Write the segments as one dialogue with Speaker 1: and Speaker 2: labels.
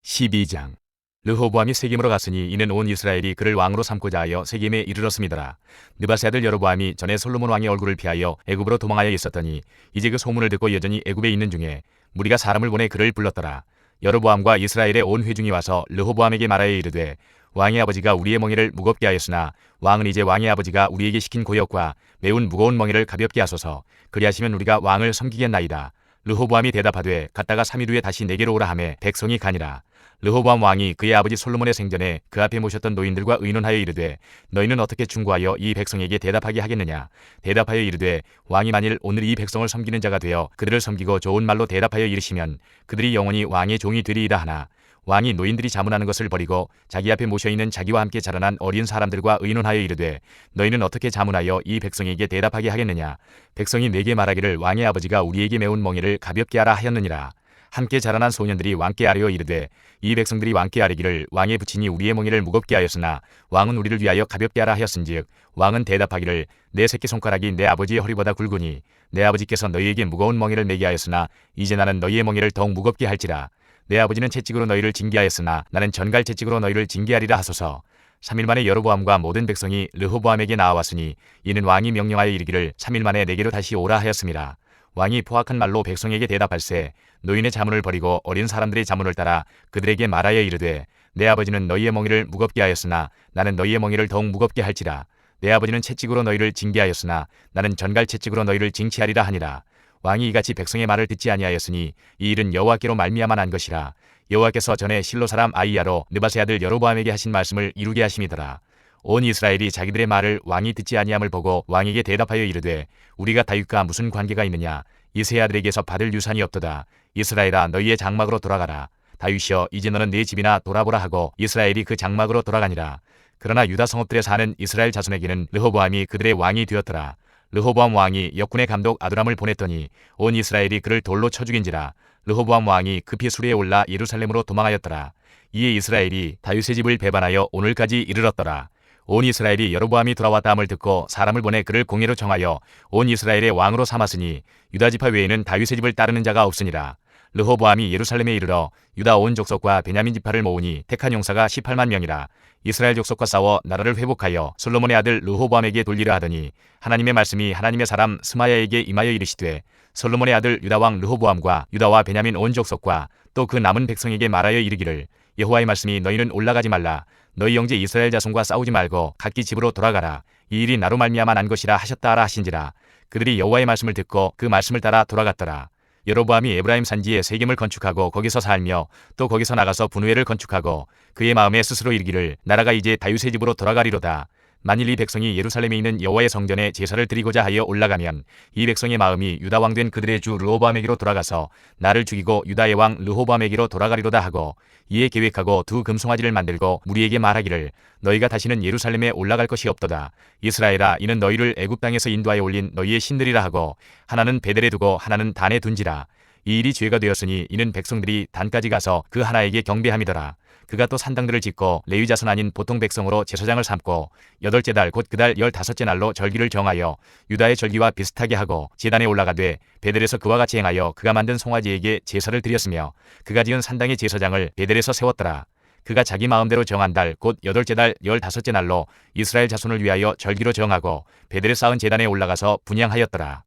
Speaker 1: 12장. 르호보암이 세겜으로 갔으니 이는 온 이스라엘이 그를 왕으로 삼고자 하여 세겜에 이르렀음이더라. 느밧의 아들 여로보암이 전에 솔로몬 왕의 얼굴을 피하여 애굽으로 도망하여 있었더니 이제 그 소문을 듣고 여전히 애굽에 있는 중에 무리가 사람을 보내 그를 불렀더라. 여로보암과 이스라엘의 온 회중이 와서 르호보암에게 말하여 이르되 왕의 아버지가 우리의 멍에를 무겁게 하였으나 왕은 이제 왕의 아버지가 우리에게 시킨 고역과 매운 무거운 멍에를 가볍게 하소서. 그리하시면 우리가 왕을 섬기겠나이다. 르호보암이 대답하되 갔다가 3일 후에 다시 내게로 오라 하매 백성이 가니라. 르호보암 왕이 그의 아버지 솔로몬의 생전에 그 앞에 모셨던 노인들과 의논하여 이르되 너희는 어떻게 충고하여 이 백성에게 대답하게 하겠느냐. 대답하여 이르되 왕이 만일 오늘 이 백성을 섬기는 자가 되어 그들을 섬기고 좋은 말로 대답하여 이르시면 그들이 영원히 왕의 종이 되리이다 하나 왕이 노인들이 자문하는 것을 버리고 자기 앞에 모셔있는 자기와 함께 자라난 어린 사람들과 의논하여 이르되 너희는 어떻게 자문하여 이 백성에게 대답하게 하겠느냐. 백성이 내게 말하기를 왕의 아버지가 우리에게 매운 멍에를 가볍게 하라 하였느니라. 함께 자라난 소년들이 왕께 아뢰어 이르되 이 백성들이 왕께 아뢰기를 왕의 부친이 우리의 멍에를 무겁게 하였으나 왕은 우리를 위하여 가볍게 하라 하였은즉 왕은 대답하기를 내 새끼손가락이 내 아버지의 허리보다 굵으니 내 아버지께서 너희에게 무거운 멍에를 매게 하였으나 이제 나는 너희의 멍에를 더욱 무겁게 할지라. 내 아버지는 채찍으로 너희를 징계하였으나 나는 전갈 채찍으로 너희를 징계하리라 하소서. 3일 만에 여로보암과 모든 백성이 르호보암에게 나와왔으니 이는 왕이 명령하여 이르기를 3일 만에 내게로 다시 오라 하였음이라. 왕이 포악한 말로 백성에게 대답할세 노인의 자문을 버리고 어린 사람들의 자문을 따라 그들에게 말하여 이르되 내 아버지는 너희의 멍에를 무겁게 하였으나 나는 너희의 멍에를 더욱 무겁게 할지라. 내 아버지는 채찍으로 너희를 징계하였으나 나는 전갈 채찍으로 너희를 징치하리라 하니라. 왕이 이같이 백성의 말을 듣지 아니하였으니 이 일은 여호와께로 말미암아 난 것이라. 여호와께서 전에 실로 사람 아이야로 느밧의 아들 여로보암에게 하신 말씀을 이루게 하심이더라. 온 이스라엘이 자기들의 말을 왕이 듣지 아니함을 보고 왕에게 대답하여 이르되 우리가 다윗과 무슨 관계가 있느냐. 이 세 아들에게서 받을 유산이 없도다. 이스라엘아 너희의 장막으로 돌아가라. 다윗이여 이제 너는 네 집이나 돌아보라 하고 이스라엘이 그 장막으로 돌아가니라. 그러나 유다 성읍들에 사는 이스라엘 자손에게는 르호보암이 그들의 왕이 되었더라. 르호보암 왕이 역군의 감독 아두람을 보냈더니 온 이스라엘이 그를 돌로 쳐 죽인지라. 르호보암 왕이 급히 수레에 올라 예루살렘으로 도망하였더라. 이에 이스라엘이 다윗의 집을 배반하여 오늘까지 이르렀더라. 온 이스라엘이 여로보암이 돌아왔다 함을 듣고 사람을 보내 그를 공회로 정하여 온 이스라엘의 왕으로 삼았으니 유다 지파 외에는 다윗의 집을 따르는 자가 없으니라. 르호보암이 예루살렘에 이르러 유다 온 족속과 베냐민 지파를 모으니 택한 용사가 18만 명이라. 이스라엘 족속과 싸워 나라를 회복하여 솔로몬의 아들 르호보암에게 돌리려 하더니 하나님의 말씀이 하나님의 사람 스마야에게 임하여 이르시되 솔로몬의 아들 유다 왕 르호보암과 유다와 베냐민 온 족속과 또 그 남은 백성에게 말하여 이르기를 여호와의 말씀이 너희는 올라가지 말라. 너희 형제 이스라엘 자손과 싸우지 말고 각기 집으로 돌아가라. 이 일이 나로 말미암아 난 것이라 하셨다 하라 하신지라. 그들이 여호와의 말씀을 듣고 그 말씀을 따라 돌아갔더라. 여로보암이 에브라임 산지에 세겜을 건축하고 거기서 살며 또 거기서 나가서 분우엘을 건축하고 그의 마음에 스스로 이르기를 나라가 이제 다윗의 집으로 돌아가리로다. 만일 이 백성이 예루살렘에 있는 여호와의 성전에 제사를 드리고자 하여 올라가면 이 백성의 마음이 유다 왕 된 그들의 주 르호보암에게로 돌아가서 나를 죽이고 유다의 왕 르호보암에게로 돌아가리로다 하고 이에 계획하고 두 금송아지를 만들고 무리에게 말하기를 너희가 다시는 예루살렘에 올라갈 것이 없도다. 이스라엘아 이는 너희를 애굽 땅에서 인도하여 올린 너희의 신들이라 하고 하나는 베델에 두고 하나는 단에 둔지라. 이 일이 죄가 되었으니 이는 백성들이 단까지 가서 그 하나에게 경배함이더라. 그가 또 산당들을 짓고 레위 자손 아닌 보통 백성으로 제사장을 삼고 8째 달 곧 그 달 15째 날로 절기를 정하여 유다의 절기와 비슷하게 하고 제단에 올라가되 베델에서 그와 같이 행하여 그가 만든 송아지에게 제사를 드렸으며 그가 지은 산당의 제사장을 베델에서 세웠더라. 그가 자기 마음대로 정한 달 곧 8째 달 15째 날로 이스라엘 자손을 위하여 절기로 정하고 베델에 쌓은 제단에 올라가서 분향하였더라.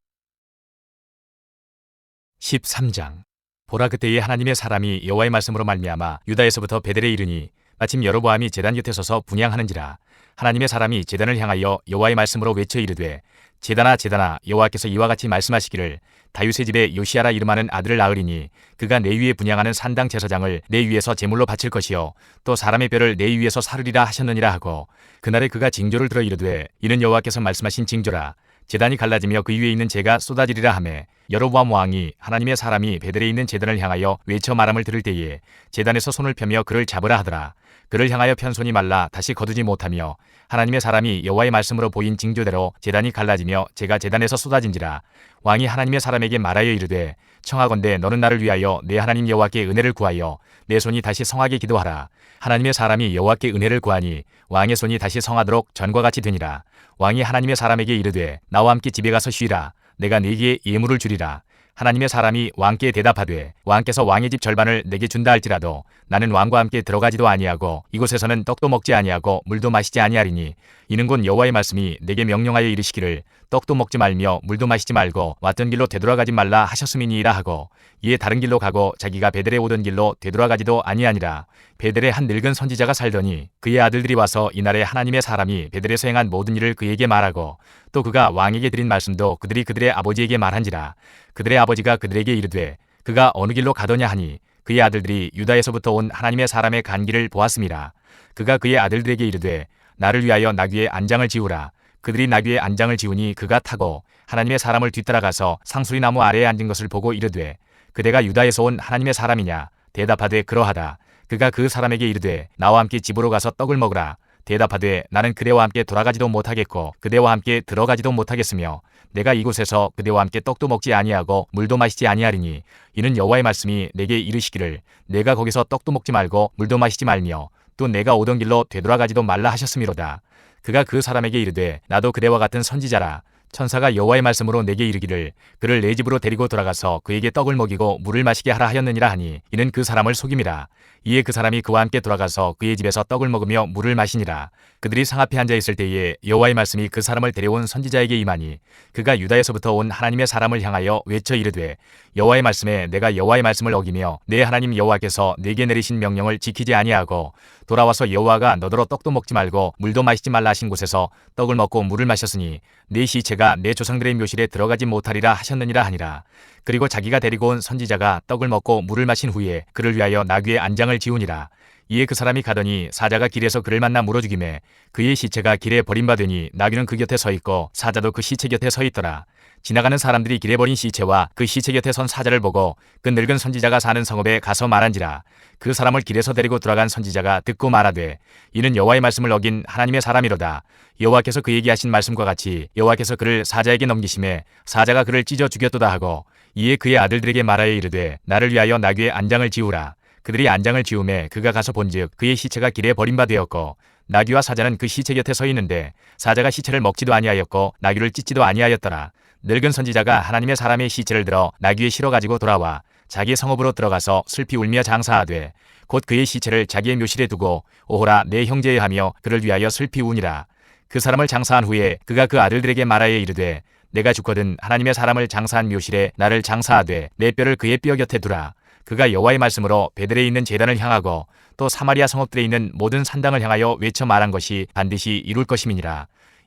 Speaker 1: 13장. 보라 그때에 하나님의 사람이 여호와의 말씀으로 말미암아 유다에서부터 베델에 이르니 마침 여로보암이 제단 곁에 서서 분향하는지라. 하나님의 사람이 제단을 향하여 여호와의 말씀으로 외쳐 이르되 제단아 제단아 여호와께서 이와 같이 말씀하시기를 다윗의 집에 요시아라 이름하는 아들을 낳으리니 그가 내 위에 분향하는 산당 제사장을 내 위에서 제물로 바칠 것이요 또 사람의 뼈를 내 위에서 사르리라 하셨느니라 하고 그날에 그가 징조를 들어 이르되 이는 여호와께서 말씀하신 징조라. 제단이 갈라지며 그 위에 있는 재가 쏟아지리라 하매 여로보암 왕이 하나님의 사람이 베델에 있는 제단을 향하여 외쳐 말함을 들을 때에 제단에서 손을 펴며 그를 잡으라 하더라. 그를 향하여 편 손이 말라 다시 거두지 못하며 하나님의 사람이 여호와의 말씀으로 보인 징조대로 제단이 갈라지며 재가 제단에서 쏟아진지라. 왕이 하나님의 사람에게 말하여 이르되 청하건대 너는 나를 위하여 내 하나님 여호와께 은혜를 구하여 내 손이 다시 성하게 기도하라. 하나님의 사람이 여호와께 은혜를 구하니 왕의 손이 다시 성하도록 전과 같이 되니라. 왕이 하나님의 사람에게 이르되 나와 함께 집에 가서 쉬라. 내가 네게 예물을 주리라. 하나님의 사람이 왕께 대답하되 왕께서 왕의 집 절반을 내게 준다 할지라도 나는 왕과 함께 들어가지도 아니하고 이곳에서는 떡도 먹지 아니하고 물도 마시지 아니하리니 이는 곧 여호와의 말씀이 내게 명령하여 이르시기를 떡도 먹지 말며 물도 마시지 말고 왔던 길로 되돌아가지 말라 하셨음이니이다 하고 이에 다른 길로 가고 자기가 베델에 오던 길로 되돌아가지도 아니하니라. 베델에 한 늙은 선지자가 살더니 그의 아들들이 와서 이날에 하나님의 사람이 베델에서 행한 모든 일을 그에게 말하고 또 그가 왕에게 드린 말씀도 그들이 그들의 아버지에게 말한지라. 그들의 아버지가 그들에게 이르되 그가 어느 길로 가더냐 하니 그의 아들들이 유다에서부터 온 하나님의 사람의 간 길을 보았음이라. 그가 그의 아들들에게 이르되 나를 위하여 나귀의 안장을 지우라. 그들이 나귀의 안장을 지우니 그가 타고 하나님의 사람을 뒤따라가서 상수리나무 아래에 앉은 것을 보고 이르되 그대가 유다에서 온 하나님의 사람이냐? 대답하되 그러하다. 그가 그 사람에게 이르되 나와 함께 집으로 가서 떡을 먹으라. 대답하되 나는 그대와 함께 돌아가지도 못하겠고 그대와 함께 들어가지도 못하겠으며 내가 이곳에서 그대와 함께 떡도 먹지 아니하고 물도 마시지 아니하리니 이는 여호와의 말씀이 내게 이르시기를 내가 거기서 떡도 먹지 말고 물도 마시지 말며 또 내가 오던 길로 되돌아가지도 말라 하셨음이로다. 그가 그 사람에게 이르되 나도 그대와 같은 선지자라. 천사가 여호와의 말씀으로 내게 이르기를 그를 내 집으로 데리고 돌아가서 그에게 떡을 먹이고 물을 마시게 하라 하였느니라 하니 이는 그 사람을 속임이라. 이에 그 사람이 그와 함께 돌아가서 그의 집에서 떡을 먹으며 물을 마시니라. 그들이 상 앞에 앉아 있을 때에 여호와의 말씀이 그 사람을 데려온 선지자에게 임하니 그가 유다에서부터 온 하나님의 사람을 향하여 외쳐 이르되 여호와의 말씀에 내가 여호와의 말씀을 어기며 내 하나님 여호와께서 내게 내리신 명령을 지키지 아니하고 돌아와서 여호와가 너더러 떡도 먹지 말고 물도 마시지 말라 하신 곳에서 떡을 먹고 물을 마셨으니 내 시체가 내 조상들의 묘실에 들어가지 못하리라 하셨느니라 하니라. 그리고 자기가 데리고 온 선지자가 떡을 먹고 물을 마신 후에 그를 위하여 나귀의 안장을 지우니라. 이에 그 사람이 가더니 사자가 길에서 그를 만나 물어 죽이매 그의 시체가 길에 버림받으니 나귀는 그 곁에 서 있고 사자도 그 시체 곁에 서 있더라. 지나가는 사람들이 길에 버린 시체와 그 시체 곁에 선 사자를 보고 그 늙은 선지자가 사는 성읍에 가서 말한지라. 그 사람을 길에서 데리고 들어간 선지자가 듣고 말하되 이는 여호와의 말씀을 어긴 하나님의 사람이로다. 여호와께서 그에게 하신 말씀과 같이 여호와께서 그를 사자에게 넘기심에 사자가 그를 찢어 죽였도다 하고 이에 그의 아들들에게 말하여 이르되 나를 위하여 나귀의 안장을 지우라. 그들이 안장을 지우매 그가 가서 본즉 그의 시체가 길에 버림받되었고 나귀와 사자는 그 시체 곁에 서 있는데 사자가 시체를 먹지도 아니하였고 나귀를 찢지도 아니하였더라. 늙은 선지자가 하나님의 사람의 시체를 들어 나귀에 실어 가지고 돌아와 자기의 성읍으로 들어가서 슬피 울며 장사하되 곧 그의 시체를 자기의 묘실에 두고 오호라 내 형제여 하며 그를 위하여 슬피 우니라. 그 사람을 장사한 후에 그가 그 아들들에게 말하여 이르되 내가 죽거든 하나님의 사람을 장사한 묘실에 나를 장사하되 내 뼈를 그의 뼈 곁에 두라. 그가 여호와의 말씀으로 베델에 있는 제단을 향하고 또 사마리아 성읍들에 있는 모든 산당을 향하여 외쳐 말한 것이 반드시 이룰 것임이니라.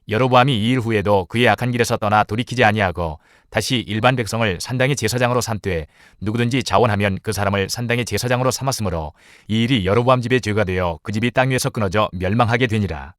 Speaker 1: 여로보암이 이 일 후에도 그의 악한 길에서 떠나 돌이키지 아니하고 다시 일반 백성을 산당의 제사장으로 삼되 누구든지 자원하면 그 사람을 산당의 제사장으로 삼았으므로 이 일이 여로보암 집의 죄가 되어 그 집이 땅 위에서 끊어져 멸망하게 되니라.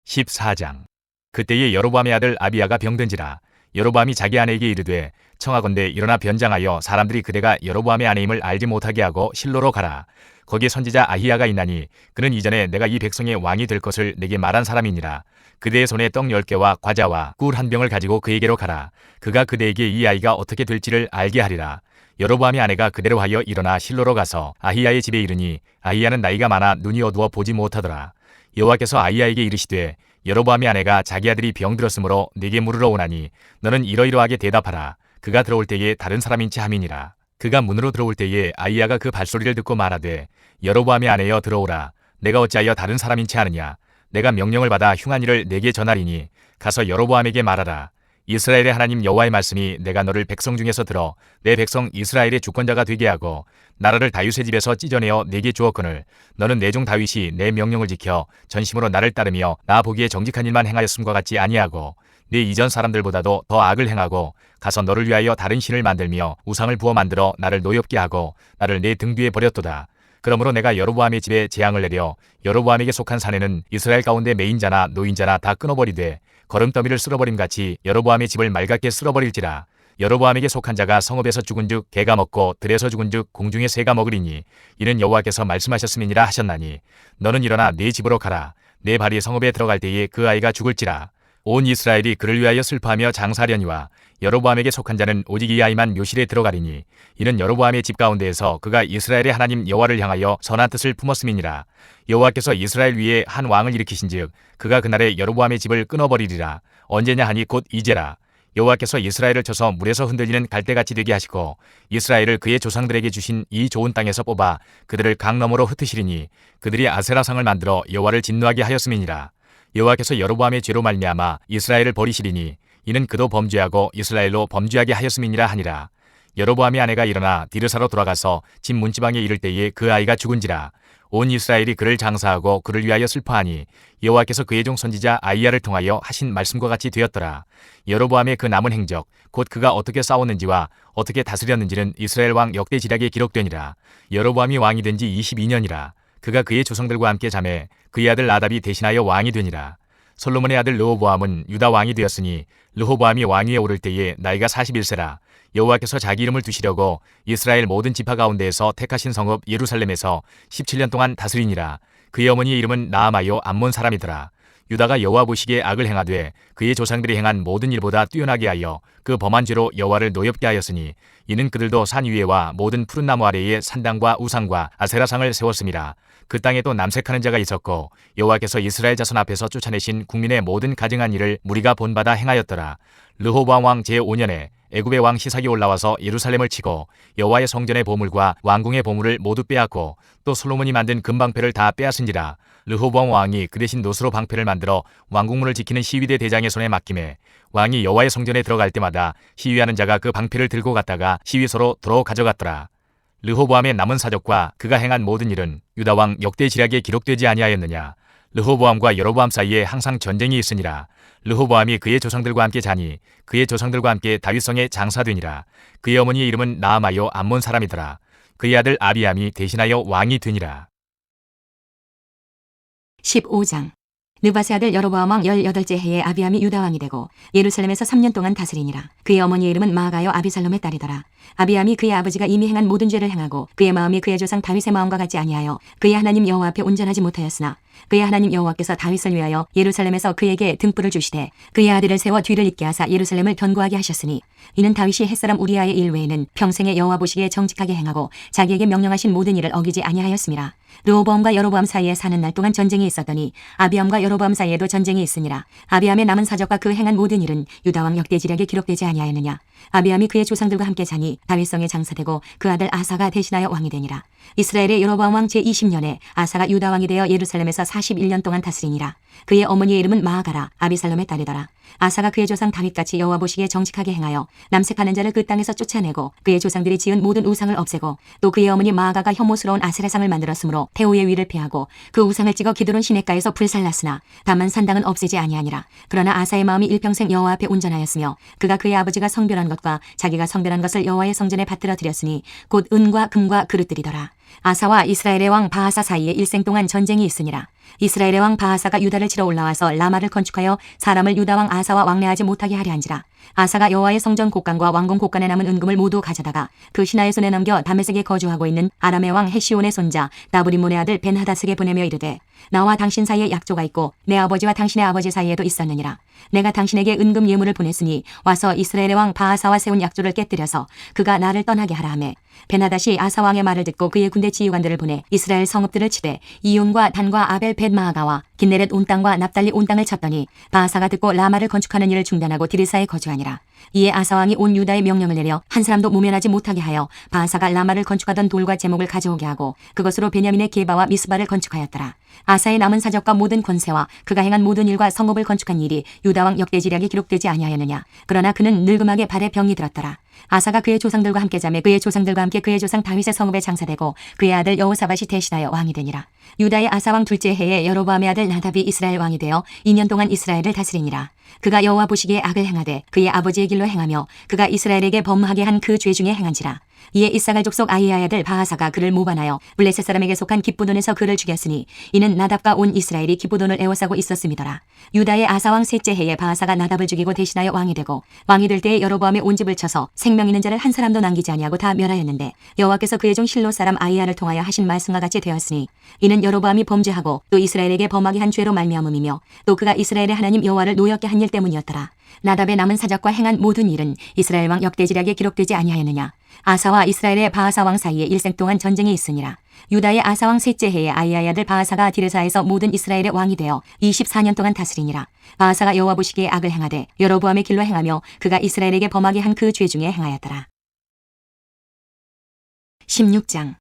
Speaker 1: 14장. 그때에 여로보암의 아들 아비야가 병든지라. 여로보암이 자기 아내에게 이르되 청하건대 일어나 변장하여 사람들이 그대가 여로보암의 아내임을 알지 못하게 하고 실로로 가라. 거기에 선지자 아히야가 있나니 그는 이전에 내가 이 백성의 왕이 될 것을 내게 말한 사람이니라. 그대의 손에 떡 10개와 과자와 꿀 한 병을 가지고 그에게로 가라. 그가 그대에게 이 아이가 어떻게 될지를 알게 하리라. 여로보암의 아내가 그대로 하여 일어나 실로로 가서 아히야의 집에 이르니 아히야는 나이가 많아 눈이 어두워 보지 못하더라. 여호와께서 아히야에게 이르시되 여로보암의 아내가 자기 아들이 병들었으므로 네게 물으러 오나니 너는 이러이러하게 대답하라. 그가 들어올 때에 다른 사람인지 함이니라. 그가 문으로 들어올 때에 아히야가 그 발소리를 듣고 말하되 여로보암의 아내여 들어오라. 내가 어찌하여 다른 사람인지 아느냐. 내가 명령을 받아 흉한 일을 내게 전하리니 가서 여로보암에게 말하라. 이스라엘의 하나님 여호와의 말씀이 내가 너를 백성 중에서 들어 내 백성 이스라엘의 주권자가 되게 하고 나라를 다윗의 집에서 찢어내어 내게 주었거늘 너는 내 종 다윗이 내 명령을 지켜 전심으로 나를 따르며 나 보기에 정직한 일만 행하였음과 같지 아니하고 네 이전 사람들보다도 더 악을 행하고 가서 너를 위하여 다른 신을 만들며 우상을 부어 만들어 나를 노엽게 하고 나를 내 등 뒤에 버렸도다. 그러므로 내가 여로보암의 집에 재앙을 내려 여로보암에게 속한 사내는 이스라엘 가운데 매인자나 노인자나 다 끊어버리되 거름더미를 쓸어버림같이 여로보암의 집을 맑게 쓸어버릴지라. 여로보암에게 속한 자가 성읍에서 죽은즉 개가 먹고 들에서 죽은즉 공중의 새가 먹으리니 이는 여호와께서 말씀하셨음이니라 하셨나니 너는 일어나 네 집으로 가라. 내 발이 성읍에 들어갈 때에 그 아이가 죽을지라. 온 이스라엘이 그를 위하여 슬퍼하며 장사하려니와 여로보암에게 속한 자는 오직 이 아이만 묘실에 들어가리니 이는 여로보암의 집 가운데에서 그가 이스라엘의 하나님 여호와를 향하여 선한 뜻을 품었음이니라. 여호와께서 이스라엘 위에 한 왕을 일으키신즉 그가 그날에 여로보암의 집을 끊어버리리라. 언제냐 하니 곧 이제라. 여호와께서 이스라엘을 쳐서 물에서 흔들리는 갈대같이 되게 하시고 이스라엘을 그의 조상들에게 주신 이 좋은 땅에서 뽑아 그들을 강 너머로 흩으시리니 그들이 아세라상을 만들어 여호와를 진노하게 하였음이니라. 여호와께서 여로보암의 죄로 말미암아 이스라엘을 버리시리니 이는 그도 범죄하고 이스라엘로 범죄하게 하였음이니라 하니라. 여로보암의 아내가 일어나 디르사로 돌아가서 집 문지방에 이를 때에 그 아이가 죽은지라. 온 이스라엘이 그를 장사하고 그를 위하여 슬퍼하니 여호와께서 그의 종 선지자 아이야를 통하여 하신 말씀과 같이 되었더라. 여로보암의 그 남은 행적 곧 그가 어떻게 싸웠는지와 어떻게 다스렸는지는 이스라엘 왕 역대지략에 기록되니라. 여로보암이 왕이 된 지 22년이라. 그가 그의 조상들과 함께 자매 그의 아들 나답이 대신하여 왕이 되니라. 솔로몬의 아들 르호보암은 유다 왕이 되었으니 르호보암이 왕위에 오를 때에 나이가 41세라. 여호와께서 자기 이름을 두시려고 이스라엘 모든 지파 가운데에서 택하신 성읍 예루살렘에서 17년 동안 다스리니라. 그의 어머니의 이름은 나아마요 암몬 사람이더라. 유다가 여호와 보시기에 악을 행하되 그의 조상들이 행한 모든 일보다 뛰어나게 하여 그 범한 죄로 여호와를 노엽게 하였으니 이는 그들도 산 위에와 모든 푸른 나무 아래에 산당과 우상과 아세라상을 세웠음이라. 그 땅에 또 남색하는 자가 있었고 여호와께서 이스라엘 자손 앞에서 쫓아내신 국민의 모든 가증한 일을 무리가 본받아 행하였더라. 르호보암 왕 제5년에 애굽의 왕 시삭이 올라와서 예루살렘을 치고 여호와의 성전의 보물과 왕궁의 보물을 모두 빼앗고 또 솔로몬이 만든 금방패를 다 빼앗은지라. 르호보암 왕이 그 대신 노스로 방패를 만들어 왕궁문을 지키는 시위대 대장의 손에 맡김에 왕이 여호와의 성전에 들어갈 때마다 시위하는 자가 그 방패를 들고 갔다가 시위소로 도로 가져갔더라. 르호보암의 남은 사적과 그가 행한 모든 일은 유다 왕 역대지략에 기록되지 아니하였느냐. 르호보암과 여로보암 사이에 항상 전쟁이 있으니라. 르호보암이 그의 조상들과 함께 자니 그의 조상들과 함께 다윗성에 장사되니라. 그의 어머니의 이름은 나아마요 암몬 사람이더라. 그의 아들 아비암이 대신하여 왕이 되니라.
Speaker 2: 15장. 느바세 아들 여로보암 왕 18째 해에 아비암이 유다 왕이 되고 예루살렘에서 3년 동안 다스리니라. 그의 어머니의 이름은 마아가요 아비살롬의 딸이더라. 아비암이 그의 아버지가 이미 행한 모든 죄를 행하고 그의 마음이 그의 조상 다윗의 마음과 같지 아니하여 그의 하나님 여호와 앞에 온전하지 못하였으나 그의 하나님 여호와께서 다윗을 위하여 예루살렘에서 그에게 등불을 주시되 그의 아들을 세워 뒤를 잇게 하사 예루살렘을 견고하게 하셨으니 이는 다윗이 햇사람 우리아의 일 외에는 평생에 여호와 보시기에 정직하게 행하고 자기에게 명령하신 모든 일을 어기지 아니하였음이라. 르호보암과 여로보암 사이에 사는 날 동안 전쟁이 있었더니 아비암과 여로보암 사이에도 전쟁이 있으니라. 아비암의 남은 사적과 그 행한 모든 일은 유다 왕 역대지략에 기록되지 아니하였느냐. 아비암이 그의 조상들과 함께 자니 다윗성에 장사되고 그 아들 아사가 대신하여 왕이 되니라. 이스라엘의 여로보암 왕 제20년에 아사가 유다 왕이 되어 예루살렘에서 41년 동안 다스리니라. 그의 어머니의 이름은 마아가라 아비살롬의 딸이더라. 아사가 그의 조상 다윗같이 여호와 보시기에 정직하게 행하여 남색하는 자를 그 땅에서 쫓아내고 그의 조상들이 지은 모든 우상을 없애고 또 그의 어머니 마아가가 혐오스러운 아세라상을 만들었으므로 태호의 위를 피하고 그 우상을 찍어 기드론 시냇가에서 불살랐으나 다만 산당은 없애지 아니하니라. 그러나 아사의 마음이 일평생 여호와 앞에 온전하였으며 그가 그의 아버지가 성별한 것과 자기가 성별한 것을 여호와의 성전에 받들어 드렸으니 곧 은과 금과 그릇들이더라. 아사와 이스라엘의 왕 바하사 사이에 일생 동안 전쟁이 있으니라. 이스라엘의 왕 바하사가 유다를 치러 올라와서 라마를 건축하여 사람을 유다 왕 아사와 왕래하지 못하게 하려 한지라. 아사가 여호와의 성전 곳간과 왕궁 곳간에 남은 은금을 모두 가져다가 그 신하의 손에 넘겨 다메섹에 거주하고 있는 아람의 왕 헤시온의 손자 나브리몬의 아들 벤하닷에게 보내며 이르되 나와 당신 사이에 약조가 있고 내 아버지와 당신의 아버지 사이에도 있었느니라. 내가 당신에게 은금 예물을 보냈으니 와서 이스라엘의 왕 바하사와 세운 약조를 깨뜨려서 그가 나를 떠나게 하라 하매 벤하닷이 아사 왕의 말을 듣고 그의 군대 지휘관들을 보내 이스라엘 성읍들을 치되 이온과 단과 아벨 벳마아가와 긴네렛 온 땅과 납달리 온 땅을 쳤더니 바하사가 듣고 라마를 건축하는 일을 중단하고 디르사에 거주하니라. 이에 아사 왕이 온 유다에 명령을 내려 한 사람도 모면하지 못하게 하여 바하사가 라마를 건축하던 돌과 제목을 가져오게 하고 그것으로 베냐민의 게바와 미스바를 건축하였더라. 아사의 남은 사적과 모든 권세와 그가 행한 모든 일과 성읍을 건축한 일이 유다 왕 역대지략에 기록되지 아니하였느냐. 그러나 그는 늙음하게 발에 병이 들었더라. 아사가 그의 조상들과 함께 자매 그의 조상들과 함께 그의 조상 다윗의 성읍에 장사되고 그의 아들 여호사밧이 대신하여 왕이 되니라. 유다의 아사 왕 둘째 해에 여로보암의 아들 나답이 이스라엘 왕이 되어 2년 동안 이스라엘을 다스리니라. 그가 여호와 보시기에 악을 행하되 그의 아버지의 길로 행하며 그가 이스라엘에게 범하게 한 그 죄 중에 행한지라. 이에 이사갈 족속 아히야의 아들 바하사가 그를 모반하여 블레셋 사람에게 속한 기브돈에서 그를 죽였으니 이는 나답과 온 이스라엘이 기브돈을 애워싸고 있었음이더라. 유다의 아사왕 셋째 해에 바하사가 나답을 죽이고 대신하여 왕이 되고 왕이 될 때에 여로보암의 온 집을 쳐서 생명 있는 자를 한 사람도 남기지 아니하고 다 멸하였는데 여호와께서 그의 종 실로 사람 아히야를 통하여 하신 말씀과 같이 되었으니 이는 여로보암이 범죄하고 또 이스라엘에게 범하게 한 죄로 말미암음이며 또 그가 이스라엘의 하나님 여호와를 노엽게 한 일 때문이었더라. 나답의 남은 사적과 행한 모든 일은 이스라엘 왕 역대지략에 기록되지 아니하였느냐. 아사와 이스라엘의 바하사 왕 사이에 일생 동안 전쟁이 있으니라. 유다의 아사 왕 셋째 해에 아이야의 아들 바하사가 디르사에서 모든 이스라엘의 왕이 되어 24년 동안 다스리니라. 바하사가 여호와 보시기에 악을 행하되 여로보암의 길로 행하며 그가 이스라엘에게 범하게 한 그 죄 중에 행하였더라. 16장.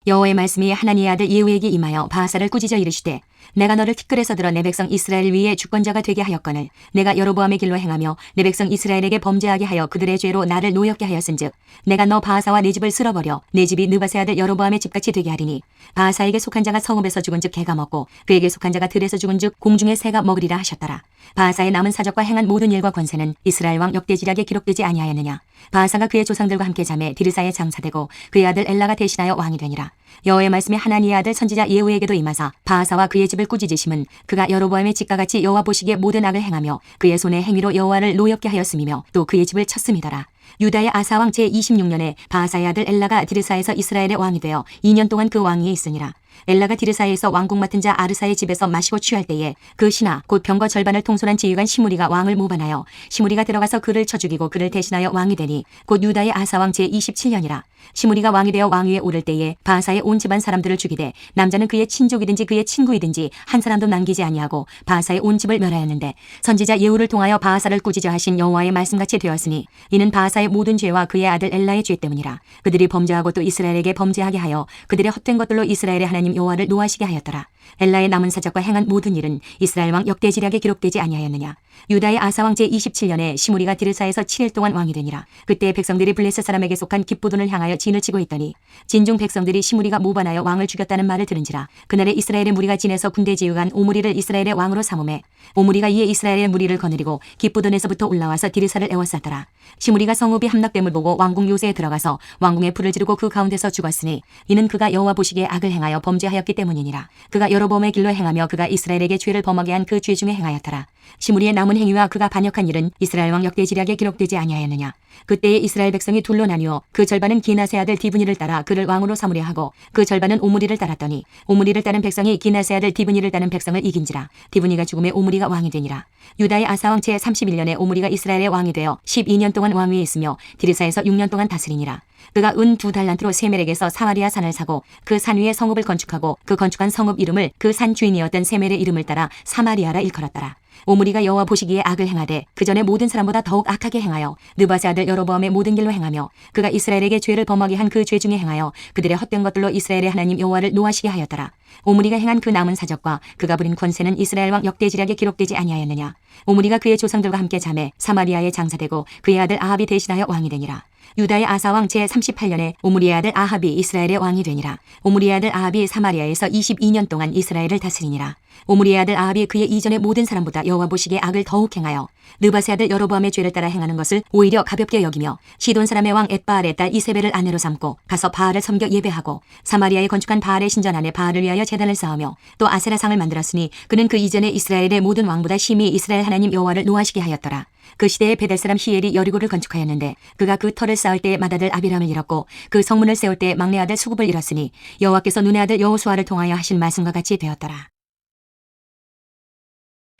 Speaker 2: 여호와의 말씀이 하나니의 아들 예후에게 임하여 바하사를 꾸짖어 이르시되 내가 너를 티끌에서 들어 내 백성 이스라엘 위에 주권자가 되게 하였거늘 내가 여로보암의 길로 행하며 내 백성 이스라엘에게 범죄하게 하여 그들의 죄로 나를 노엽게 하였은즉 내가 너 바하사와 내 집을 쓸어버려 내 집이 느바세 아들 여로보암의 집같이 되게 하리니 바하사에게 속한 자가 성읍에서 죽은즉 개가 먹고 그에게 속한 자가 들에서 죽은즉 공중의 새가 먹으리라 하셨더라. 바하사의 남은 사적과 행한 모든 일과 권세는 이스라엘 왕 역대지략에 기록되지 아니하였느냐. 바하사가 그의 조상들과 함께 잠에 디르사에 장사되고 그의 아들 엘라가 대신하여 왕이 되니라. 여호와의 말씀이 하나니의 아들 선지자 예후에게도 임하사 바하사와 그의 집을 꾸짖으심은 그가 여로보암의 집과 같이 여호와 보시기에 모든 악을 행하며 그의 손의 행위로 여호와를 노엽게 하였음이며 또 그의 집을 쳤음이더라. 유다의 아사 왕 제26년에 바하사의 아들 엘라가 디르사에서 이스라엘의 왕이 되어 2년 동안 그 왕위에 있으니라. 엘라가 디르사에서 왕궁 맡은 자 아르사의 집에서 마시고 취할 때에 그 신하 곧 병거 절반을 통솔한 지휘관 시므리가 왕을 모반하여 시므리가 들어가서 그를 쳐 죽이고 그를 대신하여 왕이 되니 곧 유다의 아사 왕 제27년이라. 시므리가 왕이 되어 왕위에 오를 때에 바하사의 온 집안 사람들을 죽이되 남자는 그의 친족이든지 그의 친구이든지 한 사람도 남기지 아니하고 바하사의 온 집을 멸하였는데 선지자 예후를 통하여 바하사를 꾸짖어 하신 여호와의 말씀같이 되었으니 이는 바하사의 모든 죄와 그의 아들 엘라의 죄 때문이라. 그들이 범죄하고 또 이스라엘에게 범죄하게 하여 그들의 헛된 것들로 이스라엘의 하나님 여호와를 노하시게 하였더라. 엘라의 남은 사적과 행한 모든 일은 이스라엘 왕 역대지략에 기록되지 아니하였느냐. 유다의 아사 왕 제27년에 시므리가 디르사에서 7일 동안 왕이 되니라. 그때 백성들이 블레셋 사람에게 속한 기브돈을 향하여 진을 치고 있더니 진중 백성들이 시므리가 모반하여 왕을 죽였다는 말을 들은지라. 그날에 이스라엘의 무리가 진에서 군대 지휘관 오므리를 이스라엘의 왕으로 삼음해 오므리가 이에 이스라엘의 무리를 거느리고 기브돈에서부터 올라와서 디르사를 에워쌌더라. 시므리가 성읍이 함락됨을 보고 왕궁 요새에 들어가서 왕궁에 불을 지르고 그 가운데서 죽었으니 이는 그가 여호와 보시기에 악을 행하여 범죄하였기 때문이니라. 그가 여로보암의 길로 행하며 그가 이스라엘에게 죄를 범하게 한 그 죄 중에 행하였더라. 시므리의 남은 행위와 그가 반역한 일은 이스라엘 왕 역대지략에 기록되지 아니하였느냐. 그때에 이스라엘 백성이 둘로 나뉘어 그 절반은 기나세 아들 디브니를 따라 그를 왕으로 삼으려 하고 그 절반은 오므리를 따랐더니 오므리를 따른 백성이 기나세 아들 디브니를 따른 백성을 이긴지라. 디브니가 죽음에 오므리가 왕이 되니라. 유다의 아사 왕 제31년에 오므리가 이스라엘의 왕이 되어 12년 동안 왕위에 있으며 디르사에서 6년 동안 다스리니라. 그가 은 2달란트로 세멜에게서 사마리아 산을 사고 그 산 위에 성읍을 건축하고 그 건축한 성읍 이름을 그 산 주인이었던 세멜의 이름을 따라 사마리아라 일컬었더라. 오므리가 여호와 보시기에 악을 행하되 그 전에 모든 사람보다 더욱 악하게 행하여 느바세 아들 여로보암의 모든 길로 행하며 그가 이스라엘에게 죄를 범하게 한 그 죄 중에 행하여 그들의 헛된 것들로 이스라엘의 하나님 여호와를 노하시게 하였더라. 오므리가 행한 그 남은 사적과 그가 부린 권세는 이스라엘 왕 역대지략에 기록되지 아니하였느냐. 오므리가 그의 조상들과 함께 잠에 사마리아에 장사되고 그의 아들 아합이 대신하여 왕이 되니라. 유다의 아사 왕 제38년에 오므리의 아들 아합이 이스라엘의 왕이 되니라. 오므리의 아들 아합이 사마리아에서 22년 동안 이스라엘을 다스리니라. 오므리의 아들 아합이 그의 이전의 모든 사람보다 여호와 보시기에 악을 더욱 행하여 느바세 아들 여로보암의 죄를 따라 행하는 것을 오히려 가볍게 여기며 시돈 사람의 왕 엣바알의 딸 이세벨을 아내로 삼고 가서 바알을 섬겨 예배하고 사마리아에 건축한 바알의 신전 안에 바알을 위하여 제단을 쌓으며 또 아세라상을 만들었으니 그는 그 이전에 이스라엘의 모든 왕보다 심히 이스라엘 하나님 여호와를 노하시게 하였더라. 그 시대에 베델 사람 히엘이 여리고를 건축하였는데 그가 그 터를 쌓을 때 맏아들 아비람을 잃었고 그 성문을 세울 때 막내 아들 수굽을 잃었으니 여호와께서 눈의 아들 여호수아를 통하여 하신 말씀과 같이 되었더라.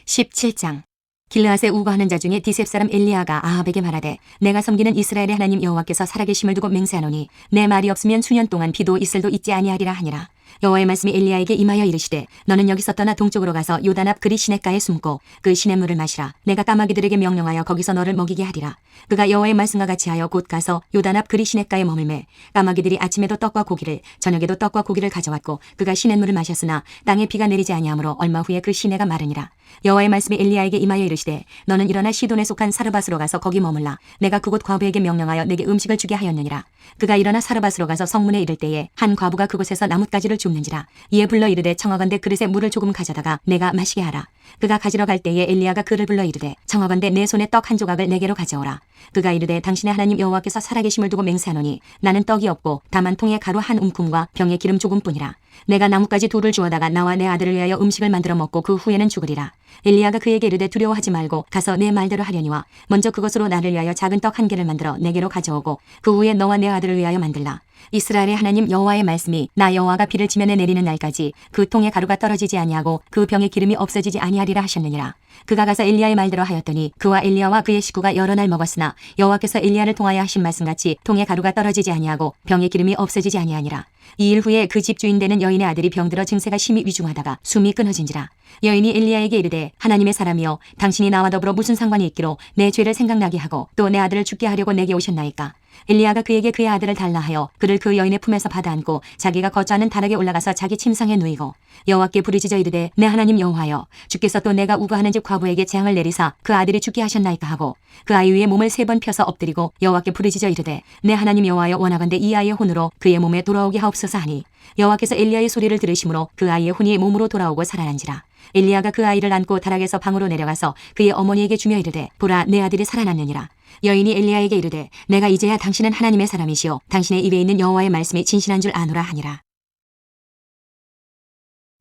Speaker 2: 17장. 길르앗에 우거하는 자 중에 디셉 사람 엘리야가 아합에게 말하되 내가 섬기는 이스라엘의 하나님 여호와께서 살아계심을 두고 맹세하노니 내 말이 없으면 수년 동안 비도 이슬도 있지 아니하리라 하니라. 여호와의 말씀이 엘리야에게 임하여 이르시되 너는 여기서 떠나 동쪽으로 가서 요단 앞 그리 시냇가에 숨고 그 시냇물을 마시라. 내가 까마귀들에게 명령하여 거기서 너를 먹이게 하리라. 그가 여호와의 말씀과 같이 하여 곧 가서 요단 앞 그리 시냇가에 머물매 까마귀들이 아침에도 떡과 고기를 저녁에도 떡과 고기를 가져왔고 그가 시냇물을 마셨으나 땅에 비가 내리지 아니하므로 얼마 후에 그 시내가 마르니라. 여호와의 말씀이 엘리야에게 임하여 이르시되 너는 일어나 시돈에 속한 사르밧으로 가서 거기 머물라. 내가 그곳 과부에게 명령하여 내게 음식을 주게 하였느니라. 그가 일어나 사르밧으로 가서 성문에 이를 때에 한 과부가 그곳에서 나뭇가지를 줍는지라. 이에 불러 이르되 청하건대 그릇에 물을 조금 가져다가 내가 마시게 하라. 그가 가지러 갈 때에 엘리야가 그를 불러 이르되 청하건대 내 손에 떡 한 조각을 내게로 가져오라. 그가 이르되 당신의 하나님 여호와께서 살아계심을 두고 맹세하노니 나는 떡이 없고 다만 통에 가루 한 움큼과 병에 기름 조금뿐이라. 내가 나뭇가지 둘을 주워다가 나와 내 아들을 위하여 음식을 만들어 먹고 그 후에는 죽으리라. 엘리야가 그에게 이르되 두려워하지 말고 가서 내 말대로 하려니와 먼저 그것으로 나를 위하여 작은 떡 1개를 만들어 내게로 가져오고 그 후에 너와 내 아들을 위하여 만들라. 이스라엘의 하나님 여호와의 말씀이 나 여호와가 비를 지면에 내리는 날까지 그 통에 가루가 떨어지지 아니하고 그 병에 기름이 없어지지 아니하리라. 아니하리라 하셨느니라. 그가 가서 엘리야의 말대로 하였더니 그와 엘리야와 그의 식구가 여러 날 먹었으나 여호와께서 엘리야를 통하여 하신 말씀같이 통에 가루가 떨어지지 아니하고 병에 기름이 없어지지 아니하니라. 2일 후에 그 집 주인 되는 여인의 아들이 병들어 증세가 심히 위중하다가 숨이 끊어진지라. 여인이 엘리야에게 이르되 하나님의 사람이여 당신이 나와 더불어 무슨 상관이 있기로 내 죄를 생각나게 하고 또 내 아들을 죽게 하려고 내게 오셨나이까. 엘리야가 그에게 그의 아들을 달라 하여 그를 그 여인의 품에서 받아 안고 자기가 거주하는 다락에 올라가서 자기 침상에 누이고 여호와께 부르짖어 이르되 내 하나님 여호와여 주께서 또 내가 우거하는 집 과부에게 재앙을 내리사 그 아들이 죽게 하셨나이까 하고 그 아이 위에 몸을 3번 펴서 엎드리고 여호와께 부르짖어 이르되 내 하나님 여호와여 원하건대 이 아이의 혼으로 그의 몸에 돌아오게 하옵소서 하니 여호와께서 엘리야의 소리를 들으심으로 그 아이의 혼이 몸으로 돌아오고 살아난지라. 엘리야가 그 아이를 안고 다락에서 방으로 내려가서 그의 어머니에게 주며 이르되 보라 내 아들이 살아났느니라. 여인이 엘리야에게 이르되 내가 이제야 당신은 하나님의 사람이시오 당신의 입에 있는 여호와의 말씀이 진실한 줄 아노라 하니라.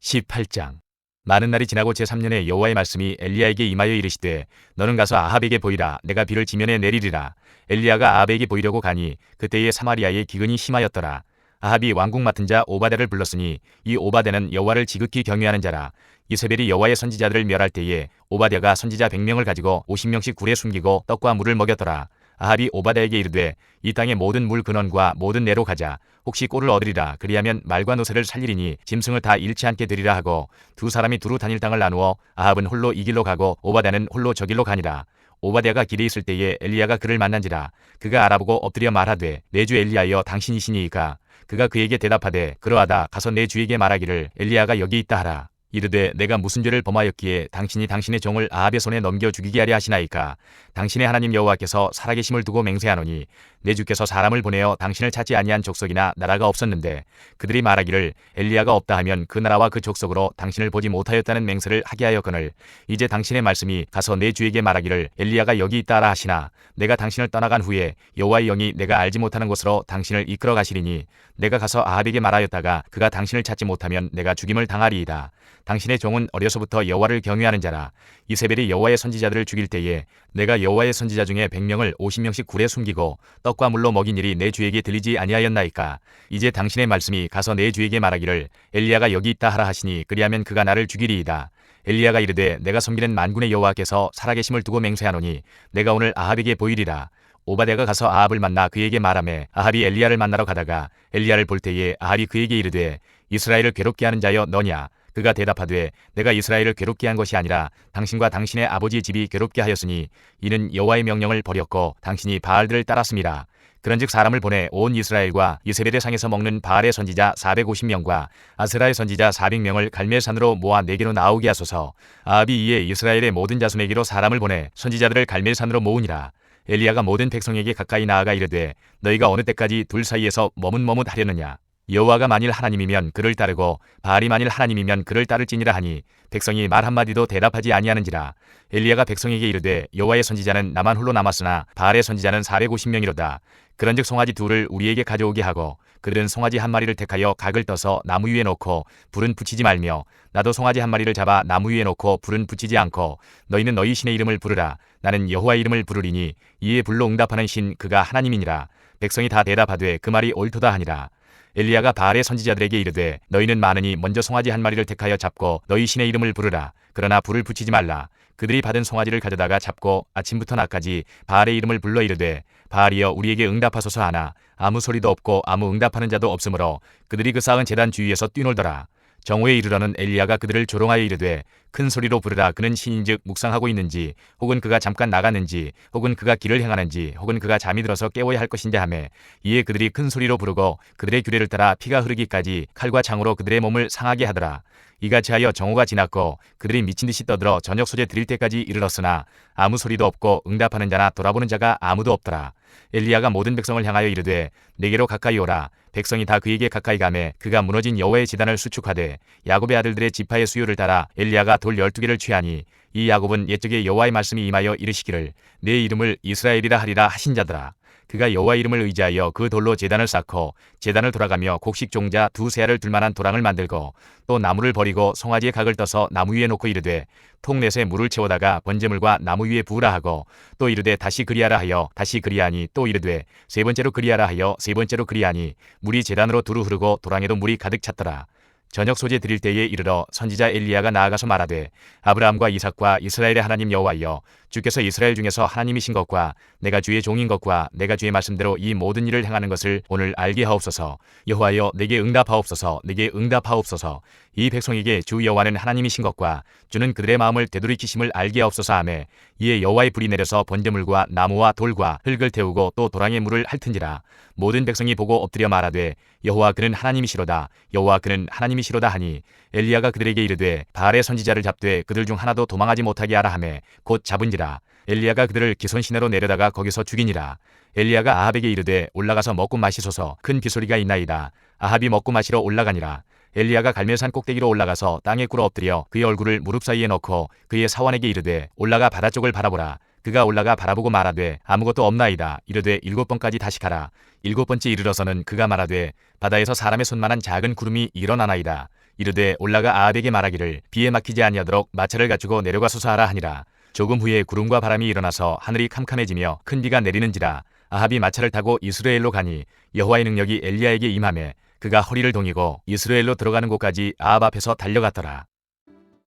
Speaker 1: 18장. 많은 날이 지나고 제3년에 여호와의 말씀이 엘리야에게 임하여 이르시되 너는 가서 아합에게 보이라 내가 비를 지면에 내리리라. 엘리야가 아합에게 보이려고 가니 그때에 사마리아에 기근이 심하였더라. 아합이 왕궁 맡은 자 오바댜를 불렀으니 이 오바댜는 여호와를 지극히 경외하는 자라. 이세벨이 여호와의 선지자들을 멸할 때에 오바댜가 선지자 100명을 가지고 50명씩 굴에 숨기고 떡과 물을 먹였더라. 아합이 오바댜에게 이르되 이 땅의 모든 물 근원과 모든 내로 가자. 혹시 꼴을 얻으리라. 그리하면 말과 노새를 살리리니 짐승을 다 잃지 않게 되리라 하고 두 사람이 두루 다닐 땅을 나누어 아합은 홀로 이 길로 가고 오바댜는 홀로 저 길로 가니라. 오바댜가 길에 있을 때에 엘리야가 그를 만난지라. 그가 알아보고 엎드려 말하되 내 주 엘리야여 당신이시니이까. 그가 그에게 대답하되 그러하다. 가서 내 주에게 말하기를 엘리야가 여기 있다 하라. 이르되 내가 무슨 죄를 범하였기에 당신이 당신의 종을 아합의 손에 넘겨 죽이게 하려 하시나이까. 당신의 하나님 여호와께서 살아계심을 두고 맹세하노니 내 주께서 사람을 보내어 당신을 찾지 아니한 족속이나 나라가 없었는데 그들이 말하기를 엘리야가 없다 하면 그 나라와 그 족속으로 당신을 보지 못하였다는 맹세를 하게 하였거늘 이제 당신의 말씀이 가서 내 주에게 말하기를 엘리야가 여기 있다 하라 하시나 내가 당신을 떠나간 후에 여호와의 영이 내가 알지 못하는 곳으로 당신을 이끌어 가시리니 내가 가서 아합에게 말하였다가 그가 당신을 찾지 못하면 내가 죽임을 당하리이다. 당신의 종은 어려서부터 여호와를 경외하는 자라. 이세벨이 여호와의 선지자들을 죽일 때에 내가 여호와의 선지자 중에 100명을 50명씩 굴에 숨기고 떡과 물로 먹인 일이 내 주에게 들리지 아니하였나이까. 이제 당신의 말씀이 가서 내 주에게 말하기를 엘리야가 여기 있다 하라 하시니 그리하면 그가 나를 죽이리이다. 엘리야가 이르되 내가 섬기는 만군의 여호와께서 살아계심을 두고 맹세하노니 내가 오늘 아합에게 보이리라. 오바댜가 가서 아합을 만나 그에게 말하매 아합이 엘리야를 만나러 가다가 엘리야를 볼 때에 아합이 그에게 이르되 이스라엘을 괴롭게 하는 자여 너냐. 그가 대답하되 내가 이스라엘을 괴롭게 한 것이 아니라 당신과 당신의 아버지의 집이 괴롭게 하였으니 이는 여호와의 명령을 버렸고 당신이 바알들을 따랐음이라. 그런즉 사람을 보내 온 이스라엘과 이세벨의 상에서 먹는 바알의 선지자 450명과 아세라의 선지자 400명을 갈멜산으로 모아 내게로 나오게 하소서. 아합이 이에 이스라엘의 모든 자손에게로 사람을 보내 선지자들을 갈멜산으로 모으니라. 엘리야가 모든 백성에게 가까이 나아가 이르되 너희가 어느 때까지 둘 사이에서 머뭇머뭇하려느냐. 여호와가 만일 하나님이면 그를 따르고 바알이 만일 하나님이면 그를 따를지니라 하니 백성이 말 한마디도 대답하지 아니하는지라. 엘리야가 백성에게 이르되 여호와의 선지자는 나만 홀로 남았으나 바알의 선지자는 450명이로다. 그런즉 송아지 둘을 우리에게 가져오게 하고 그들은 송아지 한 마리를 택하여 각을 떠서 나무 위에 놓고 불은 붙이지 말며 나도 송아지 한 마리를 잡아 나무 위에 놓고 불은 붙이지 않고 너희는 너희 신의 이름을 부르라. 나는 여호와의 이름을 부르리니 이에 불로 응답하는 신 그가 하나님이니라. 백성이 다 대답하되 그 말이 옳도다 하니라. 엘리야가 바알의 선지자들에게 이르되 너희는 많으니 먼저 송아지 한 마리를 택하여 잡고 너희 신의 이름을 부르라. 그러나 불을 붙이지 말라. 그들이 받은 송아지를 가져다가 잡고 아침부터 낮까지 바알의 이름을 불러 이르되 바알이여 우리에게 응답하소서 하나 아무 소리도 없고 아무 응답하는 자도 없으므로 그들이 그 쌓은 제단 주위에서 뛰놀더라. 정오에 이르러는 엘리야가 그들을 조롱하여 이르되 큰 소리로 부르라. 그는 신인즉 묵상하고 있는지 혹은 그가 잠깐 나갔는지 혹은 그가 길을 행하는지 혹은 그가 잠이 들어서 깨워야 할 것인지 하매 이에 그들이 큰 소리로 부르고 그들의 규례를 따라 피가 흐르기까지 칼과 창으로 그들의 몸을 상하게 하더라. 이같이 하여 정오가 지났고 그들이 미친 듯이 떠들어 저녁 소재 드릴 때까지 이르렀으나 아무 소리도 없고 응답하는 자나 돌아보는 자가 아무도 없더라. 엘리야가 모든 백성을 향하여 이르되 내게로 가까이 오라. 백성이 다 그에게 가까이 가매 그가 무너진 여호와의 제단을 수축하되 야곱의 아들들의 지파의 수요를 따라 엘리야가 돌 12개를 취하니 이 야곱은 옛적에 여호와의 말씀이 임하여 이르시기를 내 이름을 이스라엘이라 하리라 하신 자더라. 그가 여호와 이름을 의지하여 그 돌로 제단을 쌓고 제단을 돌아가며 곡식 종자 2 알을 둘만한 도랑을 만들고 또 나무를 버리고 송아지의 각을 떠서 나무 위에 놓고 이르되 통넷에 물을 채워다가 번제물과 나무 위에 부으라 하고 또 이르되 다시 그리하라 하여 다시 그리하니 또 이르되 세 번째로 그리하라 하여 세 번째로 그리하니 물이 제단으로 두루 흐르고 도랑에도 물이 가득 찼더라. 저녁 소재 드릴 때에 이르러 선지자 엘리야가 나아가서 말하되 아브라함과 이삭과 이스라엘의 하나님 여호와여, 주께서 이스라엘 중에서 하나님이신 것과 내가 주의 종인 것과 내가 주의 말씀대로 이 모든 일을 행하는 것을 오늘 알게 하옵소서. 여호와여, 내게 응답하옵소서. 내게 응답하옵소서. 이 백성에게 주 여호와는 하나님이신 것과 주는 그들의 마음을 되돌이키심을 알게 하옵소서 하매, 이에 여호와의 불이 내려서 번제물과 나무와 돌과 흙을 태우고 또 도랑의 물을 핥은지라. 모든 백성이 보고 엎드려 말하되 여호와 그는 하나님이시로다. 여호와 그는 하나님이시로다 하니, 엘리야가 그들에게 이르되 바알의 선지자를 잡되 그들 중 하나도 도망하지 못하게 하라 하매 곧 잡은지라. 엘리야가 그들을 기손 시내로 내려다가 거기서 죽이니라. 엘리야가 아합에게 이르되 올라가서 먹고 마시소서. 큰 비소리가 있나이다. 아합이 먹고 마시러 올라가니라. 엘리야가 갈멜산 꼭대기로 올라가서 땅에 꿇어 엎드려 그의 얼굴을 무릎 사이에 넣고 그의 사원에게 이르되 올라가 바다 쪽을 바라보라. 그가 올라가 바라보고 말하되 아무것도 없나이다. 이르되 7번까지 다시 가라. 7번째 이르러서는 그가 말하되 바다에서 사람의 손만한 작은 구름이 일어나나이다. 이르되 올라가 아합에게 말하기를 비에 막히지 아니하도록 마차를 갖추고 내려가소서 하라 하니라. 조금 후에 구름과 바람이 일어나서 하늘이 캄캄해지며 큰 비가 내리는지라. 아합이 마차를 타고 이스라엘로 가니 여호와의 능력이 엘리야에게 임하매 그가 허리를 동이고 이스라엘로 들어가는 곳까지 아합 앞에서 달려갔더라.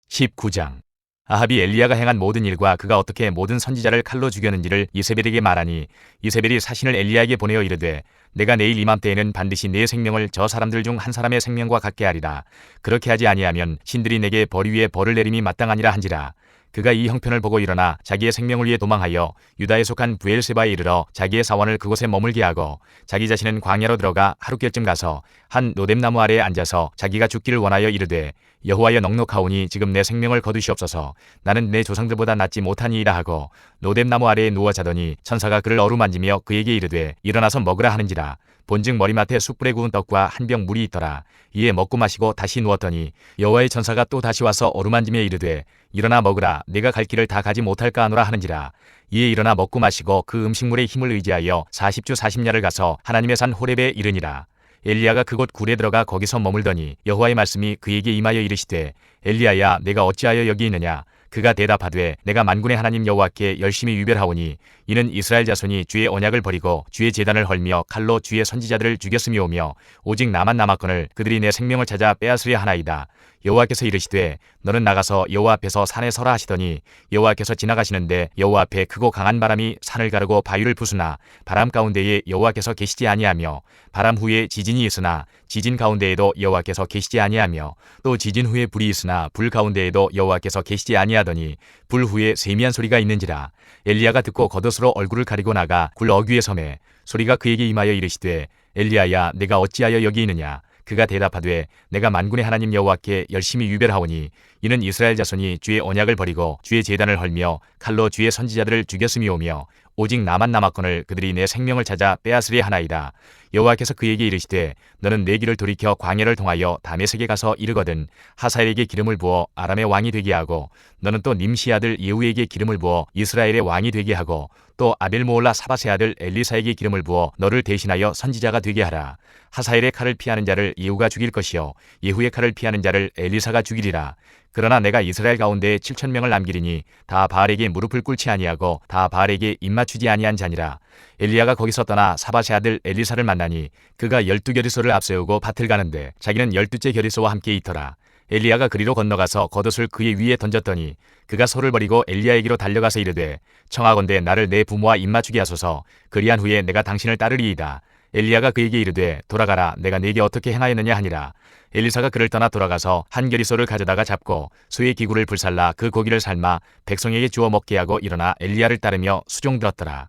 Speaker 1: 19장. 아합이 엘리야가 행한 모든 일과 그가 어떻게 모든 선지자를 칼로 죽였는지를 이세벨에게 말하니, 이세벨이 사신을 엘리야에게 보내어 이르되 내가 내일 이맘때에는 반드시 내 생명을 저 사람들 중 한 사람의 생명과 같게 하리라. 그렇게 하지 아니하면 신들이 내게 벌 위에 벌을 내림이 마땅하니라 한지라. 그가 이 형편을 보고 일어나 자기의 생명을 위해 도망하여 유다에 속한 브엘세바에 이르러 자기의 사원을 그곳에 머물게 하고 자기 자신은 광야로 들어가 하룻결쯤 가서 한 노뎀나무 아래에 앉아서 자기가 죽기를 원하여 이르되 여호와여, 넉넉하오니 지금 내 생명을 거두시옵소서. 나는 내 조상들보다 낫지 못하니이다 하고 노뎀나무 아래에 누워 자더니 천사가 그를 어루만지며 그에게 이르되 일어나서 먹으라 하는지라. 본즉 머리맡에 숯불에 구운 떡과 한 병 물이 있더라. 이에 먹고 마시고 다시 누웠더니 여호와의 천사가 또 다시 와서 어루만지며 이르되 일어나 먹으라. 내가 갈 길을 다 가지 못할까 하노라 하는지라. 이에 일어나 먹고 마시고 그 음식물의 힘을 의지하여 40주 40야를 가서 하나님의 산 호렙에 이르니라. 엘리야가 그곳 굴에 들어가 거기서 머물더니 여호와의 말씀이 그에게 임하여 이르시되 엘리야야, 내가 어찌하여 여기 있느냐. 그가 대답하되 내가 만군의 하나님 여호와께 열심히 유별하오니 이는 이스라엘 자손이 주의 언약을 버리고 주의 제단을 헐며 칼로 주의 선지자들을 죽였음이오며 오직 나만 남았거늘 그들이 내 생명을 찾아 빼앗으려 하나이다. 여호와께서 이르시되 너는 나가서 여호와 앞에서 산에 서라 하시더니 여호와께서 지나가시는데 여호와 앞에 크고 강한 바람이 산을 가르고 바위를 부수나 바람 가운데에 여호와께서 계시지 아니하며 바람 후에 지진이 있으나 지진 가운데에도 여호와께서 계시지 아니하며 또 지진 후에 불이 있으나 불 가운데에도 여호와께서 계시지 아니하더니 불 후에 세미한 소리가 있는지라. 엘리야가 듣고 겉옷으로 얼굴을 가리고 나가 굴 어귀에 서매 소리가 그에게 임하여 이르시되 엘리야야, 내가 어찌하여 여기 있느냐. 그가 대답하되 내가 만군의 하나님 여호와께 열심히 유별하오니 이는 이스라엘 자손이 주의 언약을 버리고 주의 제단을 헐며 칼로 주의 선지자들을 죽였음이오며 오직 나만 남았거늘 그들이 내 생명을 찾아 빼앗으려 하나이다. 여호와께서 그에게 이르시되 너는 내 길을 돌이켜 광야를 통하여 다메섹에 가서 이르거든 하사엘에게 기름을 부어 아람의 왕이 되게 하고 너는 또 님시 아들 예후에게 기름을 부어 이스라엘의 왕이 되게 하고 또 아벨모올라 사바세 아들 엘리사에게 기름을 부어 너를 대신하여 선지자가 되게 하라. 하사엘의 칼을 피하는 자를 예후가 죽일 것이요 예후의 칼을 피하는 자를 엘리사가 죽이리라. 그러나 내가 이스라엘 가운데 7,000명을 남기리니 다 바알에게 무릎을 꿇지 아니하고 다 바알에게 입맞추지 아니한 자니라. 엘리야가 거기서 떠나 사바세 아들 엘리사를 만나니 그가 12겨리소를 앞세우고 밭을 가는데 자기는 12째 겨리소와 함께 있더라. 엘리야가 그리로 건너가서 겉옷을 그의 위에 던졌더니 그가 소를 버리고 엘리야에게로 달려가서 이르되 청하건대 나를 내 부모와 입맞추게 하소서. 그리한 후에 내가 당신을 따르리이다. 엘리야가 그에게 이르되 돌아가라. 내가 네게 어떻게 행하였느냐 하니라. 엘리사가 그를 떠나 돌아가서 한 겨리소를 가져다가 잡고 소의 기구를 불살라 그 고기를 삶아 백성에게 주어 먹게 하고 일어나 엘리야를 따르며 수종들었더라.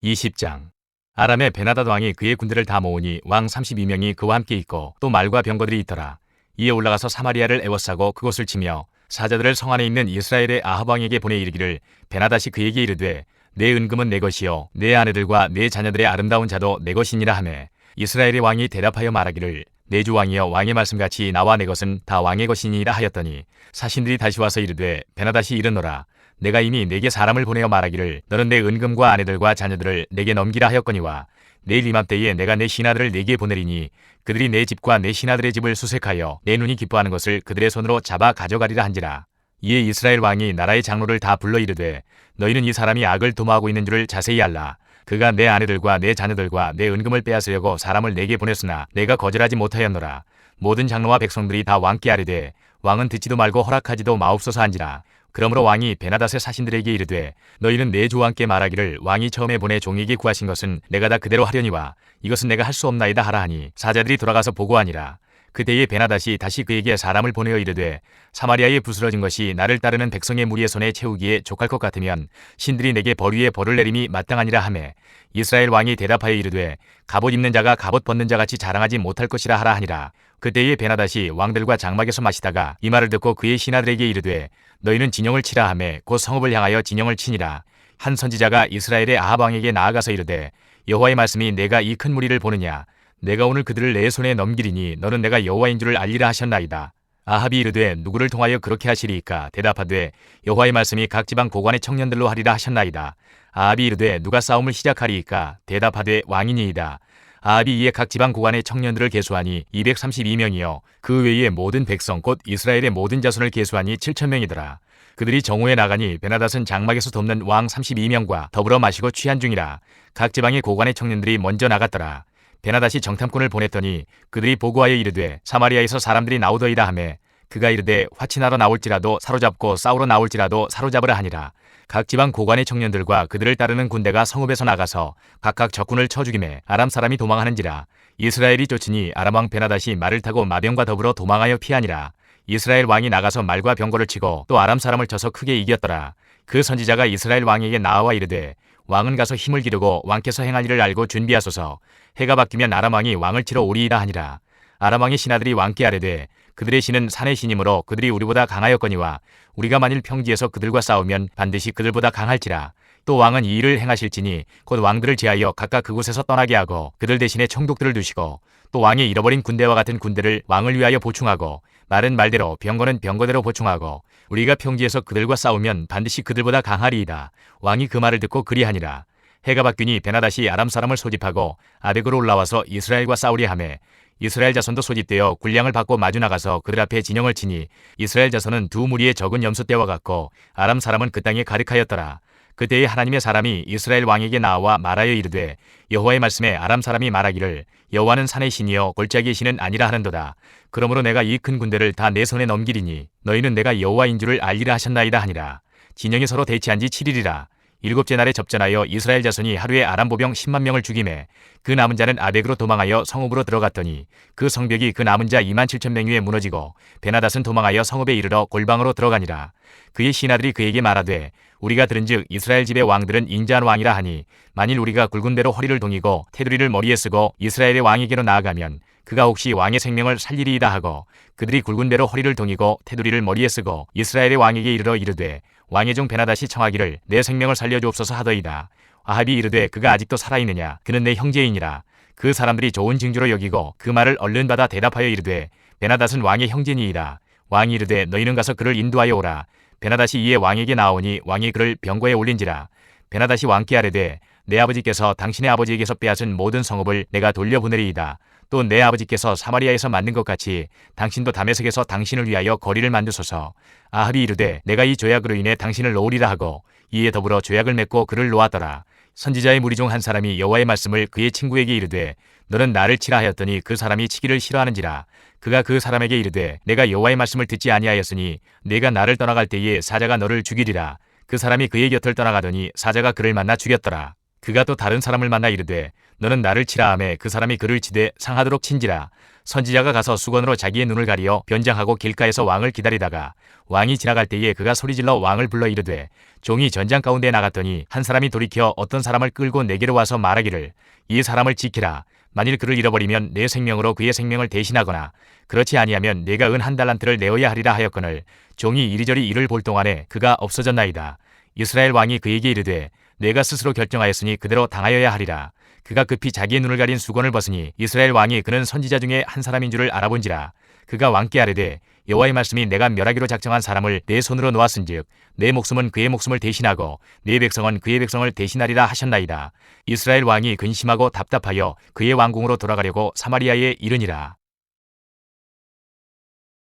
Speaker 1: 20장. 아람의 베나다드 왕이 그의 군대를 다 모으니 왕 32명이 그와 함께 있고 또 말과 병거들이 있더라. 이에 올라가서 사마리아를 에워싸고 그곳을 치며 사자들을 성 안에 있는 이스라엘의 아합 왕에게 보내 이르기를 베나다시 그에게 이르되 내 은금은 내 것이요 내 아내들과 내 자녀들의 아름다운 자도 내 것이니라 하매 이스라엘의 왕이 대답하여 말하기를 내 주 왕이여 왕의 말씀같이 나와 내 것은 다 왕의 것이니라 하였더니 사신들이 다시 와서 이르되 베나다시 이르노라. 내가 이미 내게 사람을 보내어 말하기를 너는 내 은금과 아내들과 자녀들을 내게 넘기라 하였거니와 내일 이맘때에 내가 내 신하들을 내게 보내리니 그들이 내 집과 내 신하들의 집을 수색하여 내 눈이 기뻐하는 것을 그들의 손으로 잡아 가져가리라 한지라. 이에 이스라엘 왕이 나라의 장로를 다 불러 이르되 너희는 이 사람이 악을 도모하고 있는 줄을 자세히 알라. 그가 내 아내들과 내 자녀들과 내 은금을 빼앗으려고 사람을 내게 보냈으나 내가 거절하지 못하였노라. 모든 장로와 백성들이 다 왕께 아뢰되 왕은 듣지도 말고 허락하지도 마옵소서 한지라. 그러므로 왕이 베나닷의 사신들에게 이르되 너희는 내 주 왕께 말하기를 왕이 처음에 보내 종에게 구하신 것은 내가 다 그대로 하려니와 이것은 내가 할 수 없나이다 하라 하니 사자들이 돌아가서 보고하니라. 그때에 베나닷이 다시 그에게 사람을 보내어 이르되 사마리아에 부스러진 것이 나를 따르는 백성의 무리의 손에 채우기에 족할 것 같으면 신들이 내게 벌 위에 벌을 내림이 마땅하니라 하매 이스라엘 왕이 대답하여 이르되 갑옷 입는 자가 갑옷 벗는 자같이 자랑하지 못할 것이라 하라 하니라. 그때에 베나닷이 왕들과 장막에서 마시다가 이 말을 듣고 그의 신하들에게 이르되 너희는 진영을 치라 하매 곧 성읍을 향하여 진영을 치니라. 한 선지자가 이스라엘의 아합 왕에게 나아가서 이르되 여호와의 말씀이 내가 이 큰 무리를 보느냐 내가 오늘 그들을 내 손에 넘기리니 너는 내가 여호와인 줄을 알리라 하셨나이다. 아합이 이르되 누구를 통하여 그렇게 하시리이까 대답하되 여호와의 말씀이 각 지방 고관의 청년들로 하리라 하셨나이다. 아합이 이르되 누가 싸움을 시작하리이까 대답하되 왕이니이다. 아합이 이에 각 지방 고관의 청년들을 계수하니 232명이요 그 외의 모든 백성 곧 이스라엘의 모든 자손을 계수하니 7,000명이더라. 그들이 정오에 나가니 베나닷은 장막에서 돕는 왕 32명과 더불어 마시고 취한 중이라. 각 지방의 고관의 청년들이 먼저 나갔더라. 베나닷이 정탐꾼을 보냈더니 그들이 보고하여 이르되 사마리아에서 사람들이 나오더이다 하매 그가 이르되 화친하러 나올지라도 사로잡고 싸우러 나올지라도 사로잡으라 하니라. 각 지방 고관의 청년들과 그들을 따르는 군대가 성읍에서 나가서 각각 적군을 쳐 죽이매 아람 사람이 도망하는지라. 이스라엘이 쫓으니 아람 왕 베나닷이 말을 타고 마병과 더불어 도망하여 피하니라. 이스라엘 왕이 나가서 말과 병거를 치고 또 아람 사람을 쳐서 크게 이겼더라. 그 선지자가 이스라엘 왕에게 나와 이르되 왕은 가서 힘을 기르고 왕께서 행할 일을 알고 준비하소서. 해가 바뀌면 아람 왕이 왕을 치러 오리이다 하니라. 아람 왕의 신하들이 왕께 아뢰되 그들의 신은 산의 신이므로 그들이 우리보다 강하였거니와 우리가 만일 평지에서 그들과 싸우면 반드시 그들보다 강할지라. 또 왕은 이 일을 행하실지니 곧 왕들을 제하여 각각 그곳에서 떠나게 하고 그들 대신에 총독들을 두시고 또 왕이 잃어버린 군대와 같은 군대를 왕을 위하여 보충하고 말은 말대로 병거는 병거대로 보충하고 우리가 평지에서 그들과 싸우면 반드시 그들보다 강하리이다. 왕이 그 말을 듣고 그리하니라. 해가 바뀌니 베나닷이 아람 사람을 소집하고 아벡으로 올라와서 이스라엘과 싸우려 하매 이스라엘 자손도 소집되어 군량을 받고 마주 나가서 그들 앞에 진영을 치니 이스라엘 자손은 두 무리의 적은 염소 떼와 같고 아람 사람은 그 땅에 가득하였더라. 그때에 하나님의 사람이 이스라엘 왕에게 나와 말하여 이르되 여호와의 말씀에 아람 사람이 말하기를 여호와는 산의 신이여 골짜기의 신은 아니라 하는도다. 그러므로 내가 이 큰 군대를 다 내 손에 넘기리니 너희는 내가 여호와인 줄을 알리라 하셨나이다 하니라. 진영이 서로 대치한 지 7일이라. 일곱째 날에 접전하여 이스라엘 자손이 하루에 아람 보병 10만 명을 죽이매 그 남은 자는 아벡으로 도망하여 성읍으로 들어갔더니 그 성벽이 그 남은 자 27,000명 위에 무너지고 베나닷은 도망하여 성읍에 이르러 골방으로 들어가니라. 그의 신하들이 그에게 말하되 우리가 들은즉 이스라엘 집의 왕들은 인자한 왕이라 하니 만일 우리가 굵은 배로 허리를 동이고 테두리를 머리에 쓰고 이스라엘의 왕에게로 나아가면 그가 혹시 왕의 생명을 살리리이다 하고 그들이 굵은 배로 허리를 동이고 테두리를 머리에 쓰고 이스라엘의 왕에게 이르러 이르되 왕의 종 베나닷이 청하기를 내 생명을 살려주옵소서 하더이다. 아합이 이르되 그가 아직도 살아있느냐 그는 내 형제이니라. 그 사람들이 좋은 징조로 여기고 그 말을 얼른 받아 대답하여 이르되 베나닷은 왕의 형제니이다. 왕이 이르되 너희는 가서 그를 인도하여 오라. 베나닷이 이에 왕에게 나오니 왕이 그를 병거에 올린지라. 베나닷이 왕께 아뢰되 내 아버지께서 당신의 아버지에게서 빼앗은 모든 성읍을 내가 돌려보내리이다. 또 내 아버지께서 사마리아에서 만든 것 같이 당신도 다메섹에서 당신을 위하여 거리를 만드소서. 아합이 이르되 내가 이 죄악으로 인해 당신을 놓으리라 하고 이에 더불어 죄악을 맺고 그를 놓았더라. 선지자의 무리 중 한 사람이 여호와의 말씀을 그의 친구에게 이르되 너는 나를 치라 하였더니 그 사람이 치기를 싫어하는지라. 그가 그 사람에게 이르되 내가 여호와의 말씀을 듣지 아니하였으니 내가 나를 떠나갈 때에 사자가 너를 죽이리라. 그 사람이 그의 곁을 떠나가더니 사자가 그를 만나 죽였더라. 그가 또 다른 사람을 만나 이르되 너는 나를 치라 하매 그 사람이 그를 치되 상하도록 친지라. 선지자가 가서 수건으로 자기의 눈을 가리어 변장하고 길가에서 왕을 기다리다가 왕이 지나갈 때에 그가 소리질러 왕을 불러 이르되 종이 전장 가운데 나갔더니 한 사람이 돌이켜 어떤 사람을 끌고 내게로 와서 말하기를 이 사람을 지키라. 만일 그를 잃어버리면 내 생명으로 그의 생명을 대신하거나 그렇지 아니하면 내가 은 1달란트를 내어야 하리라 하였거늘 종이 이리저리 이를 볼 동안에 그가 없어졌나이다. 이스라엘 왕이 그에게 이르되 내가 스스로 결정하였으니 그대로 당하여야 하리라. 그가 급히 자기의 눈을 가린 수건을 벗으니 이스라엘 왕이 그는 선지자 중에 한 사람인 줄을 알아본지라. 그가 왕께 아뢰되 여호와의 말씀이 내가 멸하기로 작정한 사람을 내 손으로 놓았은즉 내 목숨은 그의 목숨을 대신하고 내 백성은 그의 백성을 대신하리라 하셨나이다. 이스라엘 왕이 근심하고 답답하여 그의 왕궁으로 돌아가려고 사마리아에 이르니라.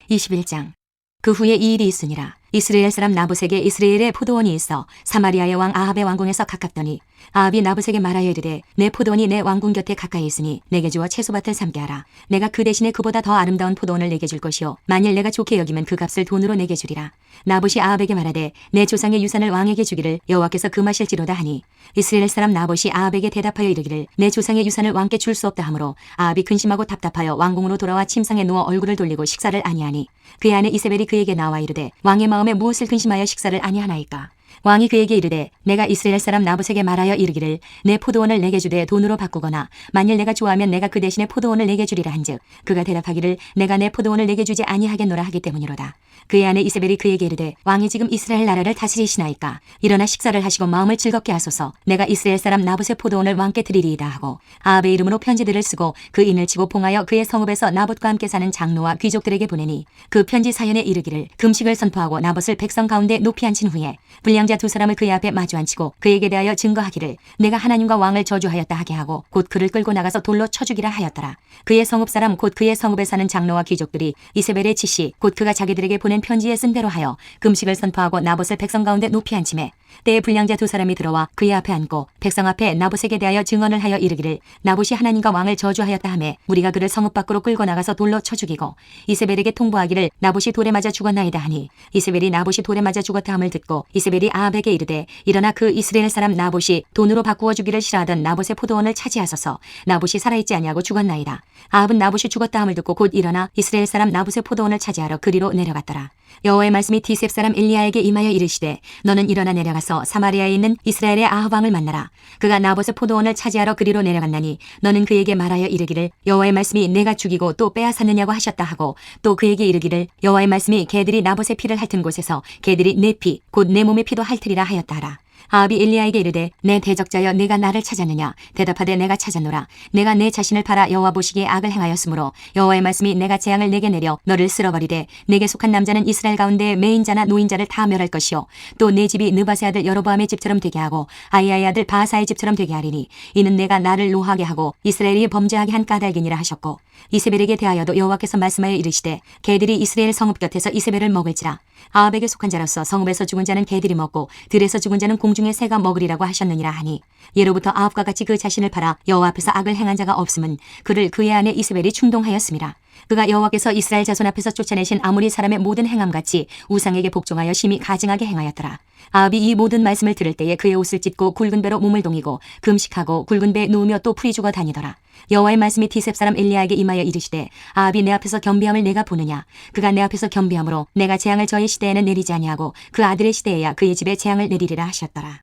Speaker 2: 21장. 그 후에 이 일이 있으니라. 이스라엘 사람 나봇에게 이스라엘의 포도원이 있어 사마리아의 왕 아합의 왕궁에서 가깝더니 아합이 나봇에게 말하여 이르되 내 포도원이 내 왕궁 곁에 가까이 있으니 내게 주어 채소밭을 삼게 하라. 내가 그 대신에 그보다 더 아름다운 포도원을 내게 줄 것이요 만일 내가 좋게 여기면 그 값을 돈으로 내게 주리라. 나봇이 아합에게 말하되 내 조상의 유산을 왕에게 주기를 여호와께서 금하실지로다 하니 이스라엘 사람 나봇이 아합에게 대답하여 이르기를 내 조상의 유산을 왕께 줄 수 없다 하므로 아합이 근심하고 답답하여 왕궁으로 돌아와 침상에 누워 얼굴을 돌리고 식사를 아니하니 그의 아내 이세벨이 그에게 나와 이르되 왕의 마음에 무엇을 근심하여 식사를 아니하나이까. 왕이 그에게 이르되 내가 이스라엘 사람 나봇에게 말하여 이르기를 내 포도원을 내게 주되 돈으로 바꾸거나 만일 내가 좋아하면 내가 그 대신에 포도원을 내게 주리라 한즉 그가 대답하기를 내가 내 포도원을 내게 주지 아니하겠노라 하기 때문이로다. 그의 아내 이세벨이 그에게 이르되 왕이 지금 이스라엘 나라를 다스리시나이까. 일어나 식사를 하시고 마음을 즐겁게 하소서. 내가 이스라엘 사람 나봇의 포도원을 왕께 드리리이다 하고 아합의 이름으로 편지들을 쓰고 그 인을 치고 봉하여 그의 성읍에서 나봇과 함께 사는 장로와 귀족들에게 보내니 그 편지 사연에 이르기를 금식을 선포하고 나봇을 백성 가운데 높이 앉힌 후에 불량자 두 사람을 그의 앞에 마주 앉히고 그에게 대하여 증거하기를 내가 하나님과 왕을 저주하였다 하게 하고 곧 그를 끌고 나가서 돌로 쳐 죽이라 하였더라. 그의 성읍 사람 곧 그의 성읍에 사는 장로와 귀족들이 이세벨의 지시 곧 그가 자기들에게 보낸 편지에 쓴 대로 하여 금식을 선포하고 나봇을 백성 가운데 높이 앉히매 때에 불량자 두 사람이 들어와 그의 앞에 앉고 백성 앞에 나봇에게 대하여 증언을 하여 이르기를 나봇이 하나님과 왕을 저주하였다 하매 우리가 그를 성읍 밖으로 끌고 나가서 돌로 쳐 죽이고 이세벨에게 통보하기를 나봇이 돌에 맞아 죽었나이다 하니 이세벨이 나봇이 돌에 맞아 죽었다 함을 듣고 이세벨이 아합에게 이르되 일어나 그 이스라엘 사람 나봇이 돈으로 바꾸어 주기를 싫어하던 나봇의 포도원을 차지하소서. 나봇이 살아있지 아니하고 죽었나이다. 아합은 나봇이 죽었다 함을 듣고 곧 일어나 이스라엘 사람 나봇의 포도원을 차지하러 그리로 내려갔더라. 여호와의 말씀이 디셉 사람 엘리야에게 임하여 이르시되 너는 일어나 내려가서 사마리아에 있는 이스라엘의 아합 왕을 만나라. 그가 나봇의 포도원을 차지하러 그리로 내려갔나니 너는 그에게 말하여 이르기를 여호와의 말씀이 내가 죽이고 또 빼앗았느냐고 하셨다 하고 또 그에게 이르기를 여호와의 말씀이 개들이 나봇의 피를 핥은 곳에서 개들이 내 피 곧 내 몸의 피도 핥으리라 하였다 하라. 아합이 엘리야에게 이르되 내 대적자여 내가 나를 찾았느냐. 대답하되 내가 찾았노라. 내가 내 자신을 팔아 여호와 보시기에 악을 행하였으므로 여호와의 말씀이 내가 재앙을 내게 내려 너를 쓸어버리되 내게 속한 남자는 이스라엘 가운데 매인자나 노인자를 다 멸할 것이요 또 내 집이 느바세 아들 여로보암의 집처럼 되게 하고 아이야의 아들 바하사의 집처럼 되게 하리니 이는 내가 나를 노하게 하고 이스라엘이 범죄하게 한 까닭이니라 하셨고 이세벨에게 대하여도 여호와께서 말씀하여 이르시되 개들이 이스라엘 성읍 곁에서 이세벨을 먹을지라. 아합에게 속한 자로서 성읍에서 죽은 자는 개들이 먹고 들에서 죽은 자는 공중의 새가 먹으리라고 하셨느니라 하니 예로부터 아합과 같이 그 자신을 팔아 여호와 앞에서 악을 행한 자가 없음은 그를 그의 아내 이세벨이 충동하였음이라. 그가 여호와께서 이스라엘 자손 앞에서 쫓아내신 아모리 사람의 모든 행함같이 우상에게 복종하여 심히 가증하게 행하였더라. 아합이 이 모든 말씀을 들을 때에 그의 옷을 찢고 굵은 배로 몸을 동이고 금식하고 굵은 배에 누우며 또 풀이 죽어 다니더라. 여호와의 말씀이 디셉 사람 엘리야에게 임하여 이르시되 아합이 내 앞에서 겸비함을 내가 보느냐. 그가 내 앞에서 겸비함으로 내가 재앙을 저의 시대에는 내리지 아니하고 그 아들의 시대에야 그의 집에 재앙을 내리리라 하셨더라.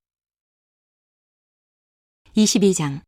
Speaker 2: 22장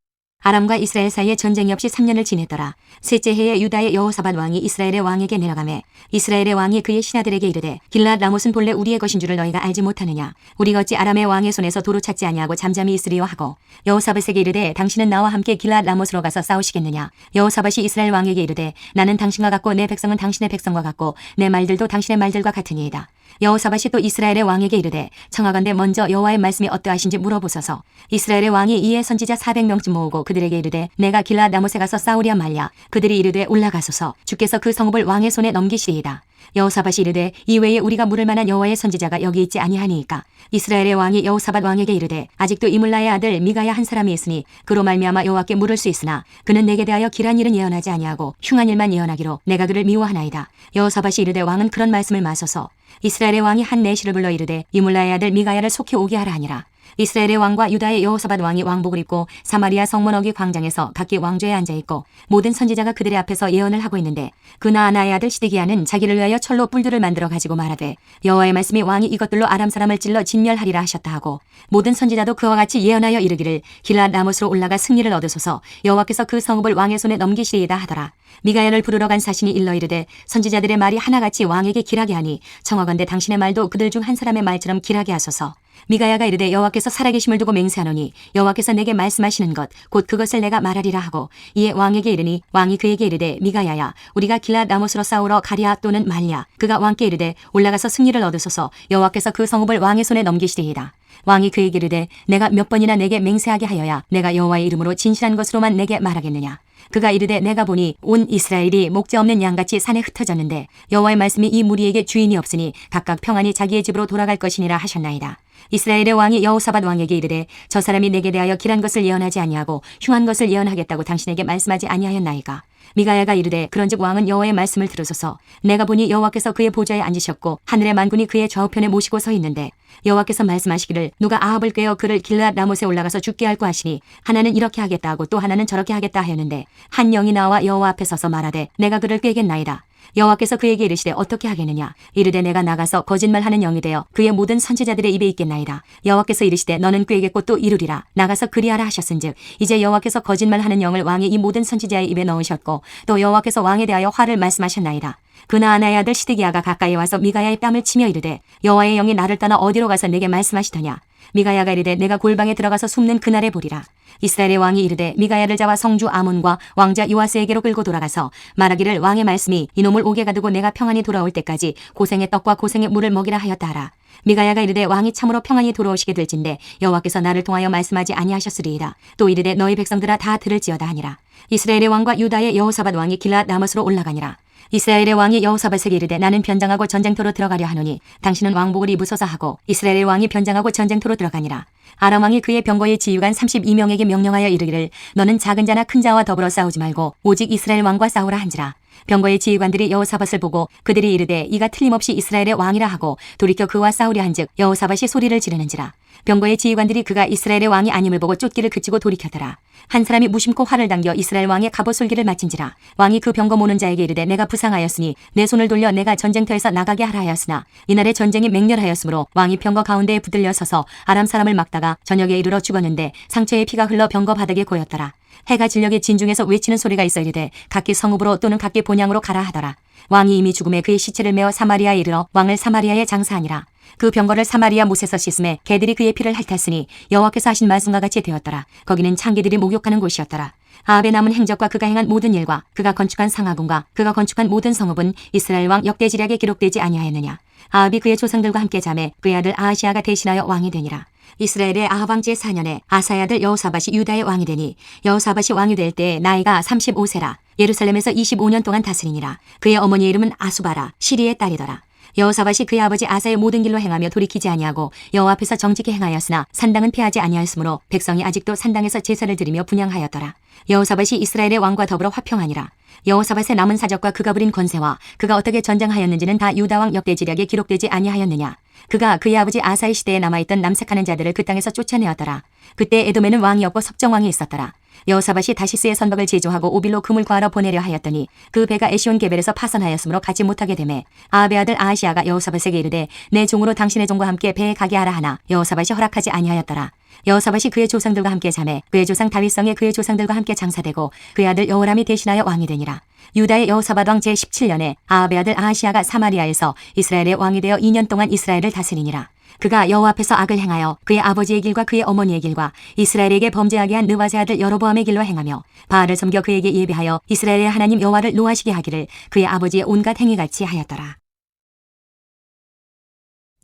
Speaker 2: 아람과 이스라엘 사이에 전쟁이 없이 3년을 지냈더라. 셋째 해에 유다의 여호사밧 왕이 이스라엘의 왕에게 내려가매 이스라엘의 왕이 그의 신하들에게 이르되 길앗 라못은 본래 우리의 것인 줄을 너희가 알지 못하느냐. 우리가 어찌 아람의 왕의 손에서 도로 찾지 아니하고 잠잠히 있으리요 하고 여호사밧에게 이르되 당신은 나와 함께 길앗 라못으로 가서 싸우시겠느냐. 여호사밧이 이스라엘 왕에게 이르되 나는 당신과 같고 내 백성은 당신의 백성과 같고 내 말들도 당신의 말들과 같으니이다. 여호사밧이 또 이스라엘의 왕에게 이르되 청하건대 먼저 여호와의 말씀이 어떠하신지 물어보소서. 이스라엘의 왕이 이에 선지자 400명쯤 모으고 그들에게 이르되 내가 길앗 라못에 가서 싸우랴 말랴. 그들이 이르되 올라가소서. 주께서 그 성읍을 왕의 손에 넘기시리이다. 여호사밧이 이르되 이외에 우리가 물을 만한 여호와의 선지자가 여기 있지 아니하니이까. 이스라엘의 왕이 여호사밧 왕에게 이르되 아직도 이물라의 아들 미가야 한 사람이 있으니 그로 말미암아 여호와께 물을 수 있으나 그는 내게 대하여 길한 일은 예언하지 아니하고 흉한 일만 예언하기로 내가 그를 미워하나이다. 여호사밧이 이르되 왕은 그런 말씀을 마소서. 이스라엘의 왕이 한 내시를 불러 이르되 이물라의 아들 미가야를 속히 오게 하라 하니라. 이스라엘의 왕과 유다의 여호사밧 왕이 왕복을 입고 사마리아 성문 어귀 광장에서 각기 왕좌에 앉아있고 모든 선지자가 그들의 앞에서 예언을 하고 있는데 그 나아나의 아들 시드기야는 자기를 위하여 철로 뿔들을 만들어 가지고 말하되 여호와의 말씀이 왕이 이것들로 아람 사람을 찔러 진멸하리라 하셨다 하고 모든 선지자도 그와 같이 예언하여 이르기를 길앗 라못으로 올라가 승리를 얻으소서. 여호와께서 그 성읍을 왕의 손에 넘기시리이다 하더라. 미가야를 부르러 간 사신이 일러 이르되 선지자들의 말이 하나같이 왕에게 길하게 하니 청하건대 당신의 말도 그들 중 한 사람의 말처럼 길하게 하소서. 미가야가 이르되 여호와께서 살아계심을 두고 맹세하노니 여호와께서 내게 말씀하시는 것 곧 그것을 내가 말하리라 하고 이에 왕에게 이르니 왕이 그에게 이르되 미가야야 우리가 길앗 라못으로 싸우러 가랴 또는 말랴. 그가 왕께 이르되 올라가서 승리를 얻으소서. 여호와께서 그 성읍을 왕의 손에 넘기시리이다. 왕이 그에게 이르되 내가 몇 번이나 내게 맹세하게 하여야 내가 여호와의 이름으로 진실한 것으로만 내게 말하겠느냐. 그가 이르되 내가 보니 온 이스라엘이 목자 없는 양같이 산에 흩어졌는데 여호와의 말씀이 이 무리에게 주인이 없으니 각각 평안히 자기의 집으로 돌아갈 것이니라 하셨나이다. 이스라엘의 왕이 여호사밧 왕에게 이르되 저 사람이 내게 대하여 길한 것을 예언하지 아니하고 흉한 것을 예언하겠다고 당신에게 말씀하지 아니하였나이까. 미가야가 이르되 그런즉 왕은 여호와의 말씀을 들으소서. 내가 보니 여호와께서 그의 보좌에 앉으셨고 하늘의 만군이 그의 좌우편에 모시고 서 있는데 여호와께서 말씀하시기를 누가 아합을 꾀어 그를 길앗 라못에 올라가서 죽게 할고 하시니 하나는 이렇게 하겠다 하고 또 하나는 저렇게 하겠다 하였는데 한 영이 나와 여호와 앞에 서서 말하되 내가 그를 꾀겠나이다. 여호와께서 그에게 이르시되 어떻게 하겠느냐. 이르되 내가 나가서 거짓말하는 영이 되어 그의 모든 선지자들의 입에 있겠나이다. 여호와께서 이르시되 너는 꾀겠고 또 이루리라. 나가서 그리하라 하셨은즉 이제 여호와께서 거짓말하는 영을 왕이 이 모든 선지자의 입에 넣으셨고 또 여호와께서 왕에 대하여 화를 말씀하셨나이다. 그나아나의 아들 시드기야가 가까이 와서 미가야의 뺨을 치며 이르되 여호와의 영이 나를 떠나 어디로 가서 내게 말씀하시더냐. 미가야가 이르되 내가 골방에 들어가서 숨는 그날에 보리라. 이스라엘의 왕이 이르되 미가야를 잡아 성주 아몬과 왕자 요아스에게로 끌고 돌아가서 말하기를 왕의 말씀이 이놈을 옥에 가두고 내가 평안히 돌아올 때까지 고생의 떡과 고생의 물을 먹이라 하였다 하라. 미가야가 이르되 왕이 참으로 평안히 돌아오시게 될진데 여호와께서 나를 통하여 말씀하지 아니하셨으리이다. 또 이르되 너희 백성들아 다 들을지어다 하니라. 이스라엘의 왕과 유다의 여호사밧 왕이 길앗 라못으로 올라가니라. 이스라엘의 왕이 여호사밧에게 이르되 나는 변장하고 전쟁터로 들어가려 하노니 당신은 왕복을 입으소서 하고 이스라엘의 왕이 변장하고 전쟁터로 들어가니라. 아람 왕이 그의 병거의 지휘관 32명에게 명령하여 이르기를 너는 작은 자나 큰 자와 더불어 싸우지 말고 오직 이스라엘 왕과 싸우라 한지라. 병거의 지휘관들이 여호사밧을 보고 그들이 이르되 이가 틀림없이 이스라엘의 왕이라 하고 돌이켜 그와 싸우려 한즉 여호사밧이 소리를 지르는지라. 병거의 지휘관들이 그가 이스라엘의 왕이 아님을 보고 쫓기를 그치고 돌이켰더라. 한 사람이 무심코 활을 당겨 이스라엘 왕의 갑옷솔기를 맞힌지라. 왕이 그 병거 모는 자에게 이르되 내가 부상하였으니 내 손을 돌려 내가 전쟁터에서 나가게 하라 하였으나 이날의 전쟁이 맹렬하였으므로 왕이 병거 가운데에 붙들려 서서 아람 사람을 막다가 저녁에 이르러 죽었는데 상처의 피가 흘러 병거 바닥에 고였더라. 해가 진녘에 진중에서 외치는 소리가 있어 이르되 각기 성읍으로 또는 각기 본향으로 가라 하더라. 왕이 이미 죽음에 그의 시체를 메어 사마리아에 이르러 왕을 사마리아에 장사하니라. 그 병거를 사마리아 못에서 씻음에 개들이 그의 피를 핥았으니 여호와께서 하신 말씀과 같이 되었더라. 거기는 창기들이 목욕하는 곳이었더라. 아합의 남은 행적과 그가 행한 모든 일과 그가 건축한 상하군과 그가 건축한 모든 성읍은 이스라엘 왕 역대지략에 기록되지 아니하였느냐. 아합이 그의 조상들과 함께 자매 그의 아들 아하시아가 대신하여 왕이 되니라. 이스라엘의 아합 왕 제4년에 아사의 아들 여호사밧이 유다의 왕이 되니 여호사밧이 왕이 될 때 나이가 35세라. 예루살렘에서 25년 동안 다스리니라. 그의 어머니의 이름은 아수바라 시리의 딸이더라. 여호사밧이 그의 아버지 아사의 모든 길로 행하며 돌이키지 아니하고 여호와 앞에서 정직히 행하였으나 산당은 피하지 아니하였으므로 백성이 아직도 산당에서 제사를 드리며 분향하였더라. 여호사밧이 이스라엘의 왕과 더불어 화평하니라. 여호사밧의 남은 사적과 그가 부린 권세와 그가 어떻게 전쟁하였는지는 다 유다 왕 역대지략에 기록되지 아니하였느냐. 그가 그의 아버지 아사의 시대에 남아있던 남색하는 자들을 그 땅에서 쫓아내었더라. 그때 에돔에는 왕이 없고 석정왕이 있었더라. 여호사밧이 다시스의 선박을 제조하고 오빌로 금을 구하러 보내려 하였더니 그 배가 에시온 게벨에서 파선하였으므로 가지 못하게 되매 아합의 아들 아하시아가 여호사밧에게 이르되 내 종으로 당신의 종과 함께 배에 가게 하라 하나 여호사밧이 허락하지 아니하였더라. 여호사밧이 그의 조상들과 함께 자매 그의 조상 다윗성에 그의 조상들과 함께 장사되고 그의 아들 여호람이 대신하여 왕이 되니라. 유다의 여호사밧 왕 제17년에 아합의 아들 아하시아가 사마리아에서 이스라엘의 왕이 되어 2년 동안 이스라엘을 다스리니라. 그가 여호와 앞에서 악을 행하여 그의 아버지의 길과 그의 어머니의 길과 이스라엘에게 범죄하게 한 느바세 아들 여로보암의 길로 행하며 바알을 섬겨 그에게 예배하여 이스라엘의 하나님 여호와를 노하시게 하기를 그의 아버지의 온갖 행위같이 하였더라.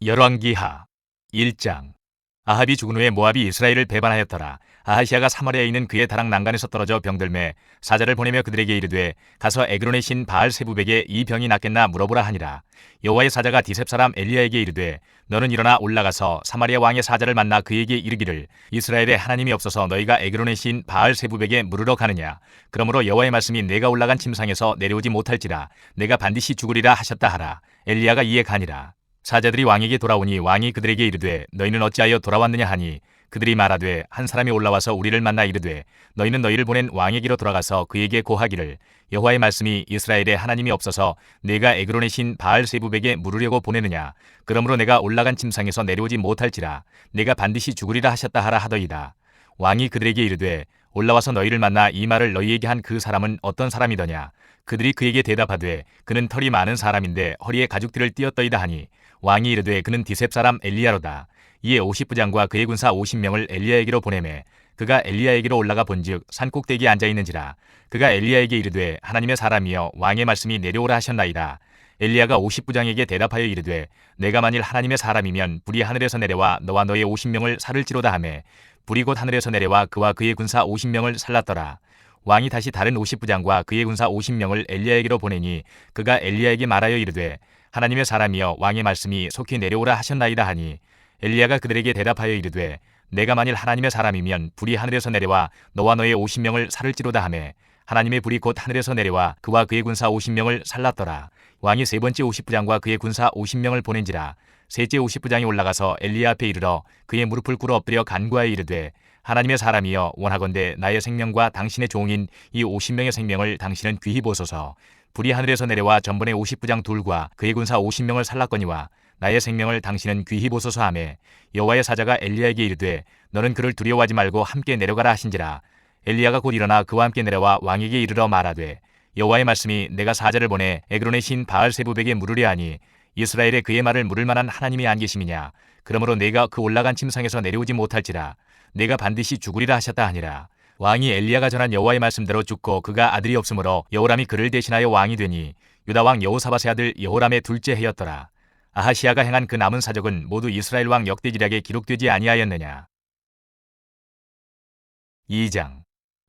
Speaker 1: 열왕기하 1장. 아합이 죽은 후에 모압이 이스라엘을 배반하였더라. 아하시아가 사마리아에 있는 그의 다락 난간에서 떨어져 병들매 사자를 보내며 그들에게 이르되 가서 에그론의 신 바알 세부백에 이 병이 낫겠나 물어보라 하니라. 여호와의 사자가 디셉 사람 엘리야에게 이르되 너는 일어나 올라가서 사마리아 왕의 사자를 만나 그에게 이르기를 이스라엘에 하나님이 없어서 너희가 에그론의 신 바알 세부백에 물으러 가느냐. 그러므로 여호와의 말씀이 내가 올라간 침상에서 내려오지 못할지라 내가 반드시 죽으리라 하셨다 하라. 엘리야가 이에 가니라. 사자들이 왕에게 돌아오니 왕이 그들에게 이르되 너희는 어찌하여 돌아왔느냐 하니 그들이 말하되 한 사람이 올라와서 우리를 만나 이르되 너희는 너희를 보낸 왕에게로 돌아가서 그에게 고하기를 여호와의 말씀이 이스라엘에 하나님이 없어서 내가 에그론의 신 바알 세부백에 물으려고 보내느냐. 그러므로 내가 올라간 침상에서 내려오지 못할지라 내가 반드시 죽으리라 하셨다 하라 하더이다. 왕이 그들에게 이르되 올라와서 너희를 만나 이 말을 너희에게 한 그 사람은 어떤 사람이더냐. 그들이 그에게 대답하되 그는 털이 많은 사람인데 허리에 가죽띠를 띠었더이다 하니 왕이 이르되 그는 디셉 사람 엘리야로다. 이에 50부장과 그의 군사 50명을 엘리야에게로 보내매 그가 엘리야에게로 올라가 본즉 산 꼭대기에 앉아 있는지라. 그가 엘리야에게 이르되 하나님의 사람이여 왕의 말씀이 내려오라 하셨나이다. 엘리야가 50부장에게 대답하여 이르되 내가 만일 하나님의 사람이면 불이 하늘에서 내려와 너와 너의 50명을 살을지로다 하매 불이 곧 하늘에서 내려와 그와 그의 군사 50명을 살랐더라. 왕이 다시 다른 50부장과 그의 군사 50명을 엘리야에게로 보내니 그가 엘리야에게 말하여 이르되 하나님의 사람이여 왕의 말씀이 속히 내려오라 하셨나이다 하니 엘리야가 그들에게 대답하여 이르되 내가 만일 하나님의 사람이면 불이 하늘에서 내려와 너와 너의 50명을 살을지로다 하매 하나님의 불이 곧 하늘에서 내려와 그와 그의 군사 50명을 살랐더라. 왕이 세 번째 50부장과 그의 군사 50명을 보낸지라. 셋째 50부장이 올라가서 엘리야 앞에 이르러 그의 무릎을 꿇어 엎드려 간구하여 이르되 하나님의 사람이여 원하건대 나의 생명과 당신의 종인 이 50명의 생명을 당신은 귀히 보소서. 불이 하늘에서 내려와 전번에 50부장 둘과 그의 군사 50명을 살랐거니와 나의 생명을 당신은 귀히 보소서 하매 여호와의 사자가 엘리야에게 이르되 너는 그를 두려워하지 말고 함께 내려가라 하신지라. 엘리야가 곧 일어나 그와 함께 내려와 왕에게 이르러 말하되 여호와의 말씀이 내가 사자를 보내 에그론의 신 바알세부백에 물으려 하니 이스라엘에 그의 말을 물을 만한 하나님이 안 계심이냐. 그러므로 내가 그 올라간 침상에서 내려오지 못할지라. 내가 반드시 죽으리라 하셨다 하니라. 왕이 엘리야가 전한 여호와의 말씀대로 죽고 그가 아들이 없으므로 여호람이 그를 대신하여 왕이 되니 유다 왕 여호사밧의 아들 여호람의 둘째 해였더라. 아하시야가 행한 그 남은 사적은 모두 이스라엘 왕 역대지략에 기록되지 아니하였느냐. 2장.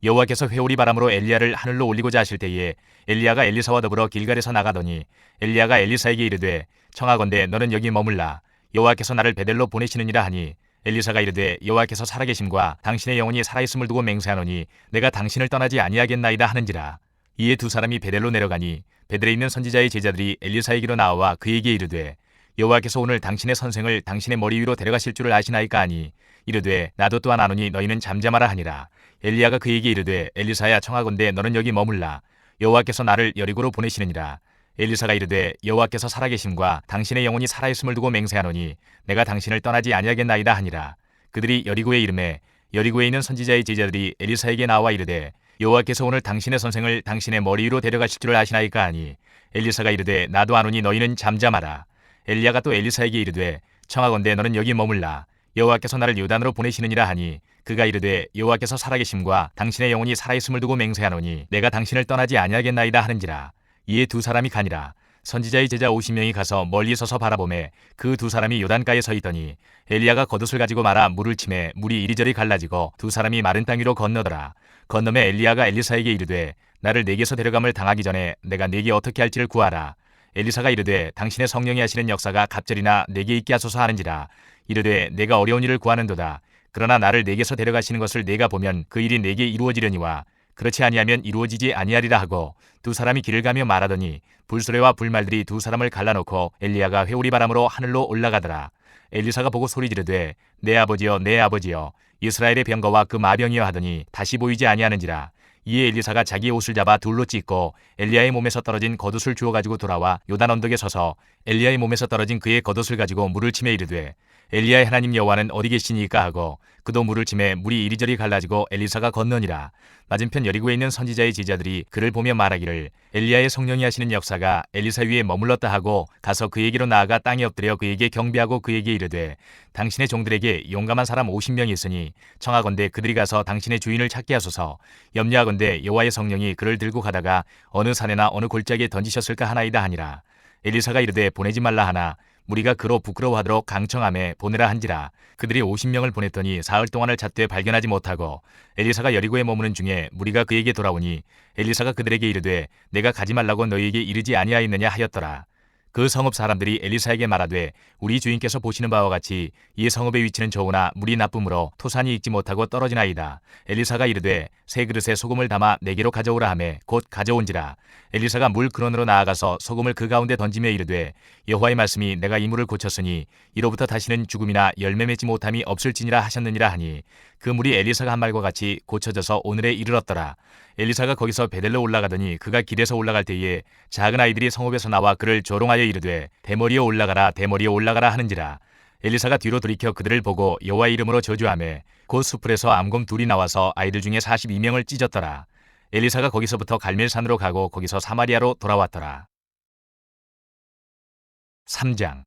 Speaker 1: 여호와께서 회오리 바람으로 엘리야를 하늘로 올리고자 하실 때에 엘리야가 엘리사와 더불어 길갈에서 나가더니 엘리야가 엘리사에게 이르되 청하건대 너는 여기 머물라. 여호와께서 나를 베델로 보내시느니라 하니 엘리사가 이르되 여호와께서 살아계심과 당신의 영혼이 살아있음을 두고 맹세하노니 내가 당신을 떠나지 아니하겠나이다 하는지라. 이에 두 사람이 베델로 내려가니 베델에 있는 선지자의 제자들이 엘리사에게로 나와 그에게 이르되 여호와께서 오늘 당신의 선생을 당신의 머리 위로 데려가실 줄을 아시나이까 하니 이르되 나도 또한 아노니 너희는 잠잠하라 하니라. 엘리야가 그에게 이르되 엘리사야 청하건대 너는 여기 머물라. 여호와께서 나를 여리고로 보내시느니라. 엘리사가 이르되 여호와께서 살아계심과 당신의 영혼이 살아있음을 두고 맹세하노니 내가 당신을 떠나지 아니하겠나이다 하니라. 그들이 여리고에 이르매 여리고에 있는 선지자의 제자들이 엘리사에게 나와 이르되 여호와께서 오늘 당신의 선생을 당신의 머리 위로 데려가실 줄을 아시나이까 하니 엘리사가 이르되 나도 아노니 너희는 잠잠하라. 엘리야가 또 엘리사에게 이르되 청하건대 너는 여기 머물라. 여호와께서 나를 요단으로 보내시느니라 하니 그가 이르되 여호와께서 살아계심과 당신의 영혼이 살아있음을 두고 맹세하노니 내가 당신을 떠나지 아니하겠나이다 하는지라. 이에 두 사람이 가니라. 선지자의 제자 50명이 가서 멀리 서서 바라보매 그 두 사람이 요단가에 서 있더니 엘리야가 겉옷을 가지고 말아 물을 치매 물이 이리저리 갈라지고 두 사람이 마른 땅 위로 건너더라. 건너매 엘리야가 엘리사에게 이르되 나를 내게서 데려감을 당하기 전에 내가 네게 어떻게 할지를 구하라. 엘리사가 이르되 당신의 성령이 하시는 역사가 갑절이나 내게 있게 하소서 하는지라. 이르되 내가 어려운 일을 구하는도다. 그러나 나를 내게서 데려가시는 것을 내가 보면 그 일이 내게 이루어지려니와 그렇지 아니하면 이루어지지 아니하리라 하고 두 사람이 길을 가며 말하더니 불수레와 불말들이 두 사람을 갈라놓고 엘리야가 회오리 바람으로 하늘로 올라가더라. 엘리사가 보고 소리 지르되 내 아버지여 내 아버지여 이스라엘의 병거와 그 마병이여 하더니 다시 보이지 아니하는지라. 이에 엘리사가 자기의 옷을 잡아 둘로 찢고 엘리야의 몸에서 떨어진 겉옷을 주워 가지고 돌아와 요단 언덕에 서서 엘리야의 몸에서 떨어진 그의 겉옷을 가지고 물을 치매 이르되 엘리야의 하나님 여호와는 어디 계시니까 하고 그도 물을 치매 물이 이리저리 갈라지고 엘리사가 건너니라. 맞은편 여리고에 있는 선지자의 제자들이 그를 보며 말하기를 엘리야의 성령이 하시는 역사가 엘리사 위에 머물렀다 하고 가서 그에게로 나아가 땅에 엎드려 그에게 경배하고 그에게 이르되 당신의 종들에게 용감한 사람 50명이 있으니 청하건대 그들이 가서 당신의 주인을 찾게 하소서. 염려하건대 여호와의 성령이 그를 들고 가다가 어느 산에나 어느 골짜기에 던지셨을까 하나이다 하니라. 엘리사가 이르되 보내지 말라 하나 무리가 그로 부끄러워하도록 강청함에 보내라 한지라. 그들이 50명을 보냈더니 사흘 동안을 찾되 발견하지 못하고 엘리사가 여리고에 머무는 중에 무리가 그에게 돌아오니 엘리사가 그들에게 이르되 내가 가지 말라고 너희에게 이르지 아니하였느냐 하였더라. 그 성읍 사람들이 엘리사에게 말하되 우리 주인께서 보시는 바와 같이 이 성읍의 위치는 좋으나 물이 나쁨으로 토산이 익지 못하고 떨어지나이다. 엘리사가 이르되 새 그릇에 소금을 담아 내게로 가져오라 하매 곧 가져온지라. 엘리사가 물 근원으로 나아가서 소금을 그 가운데 던지며 이르되 여호와의 말씀이 내가 이 물을 고쳤으니 이로부터 다시는 죽음이나 열매 맺지 못함이 없을지니라 하셨느니라 하니 그 물이 엘리사가 한 말과 같이 고쳐져서 오늘에 이르렀더라. 엘리사가 거기서 베델로 올라가더니 그가 길에서 올라갈 때에 작은 아이들이 성읍에서 나와 그를 조롱하여 이르되 대머리에 올라가라 대머리에 올라가라 하는지라. 엘리사가 뒤로 돌이켜 그들을 보고 여호와의 이름으로 저주하매 곧 수풀에서 암곰 둘이 나와서 아이들 중에 42명을 찢었더라. 엘리사가 거기서부터 갈멜산으로 가고 거기서 사마리아로 돌아왔더라. 3장.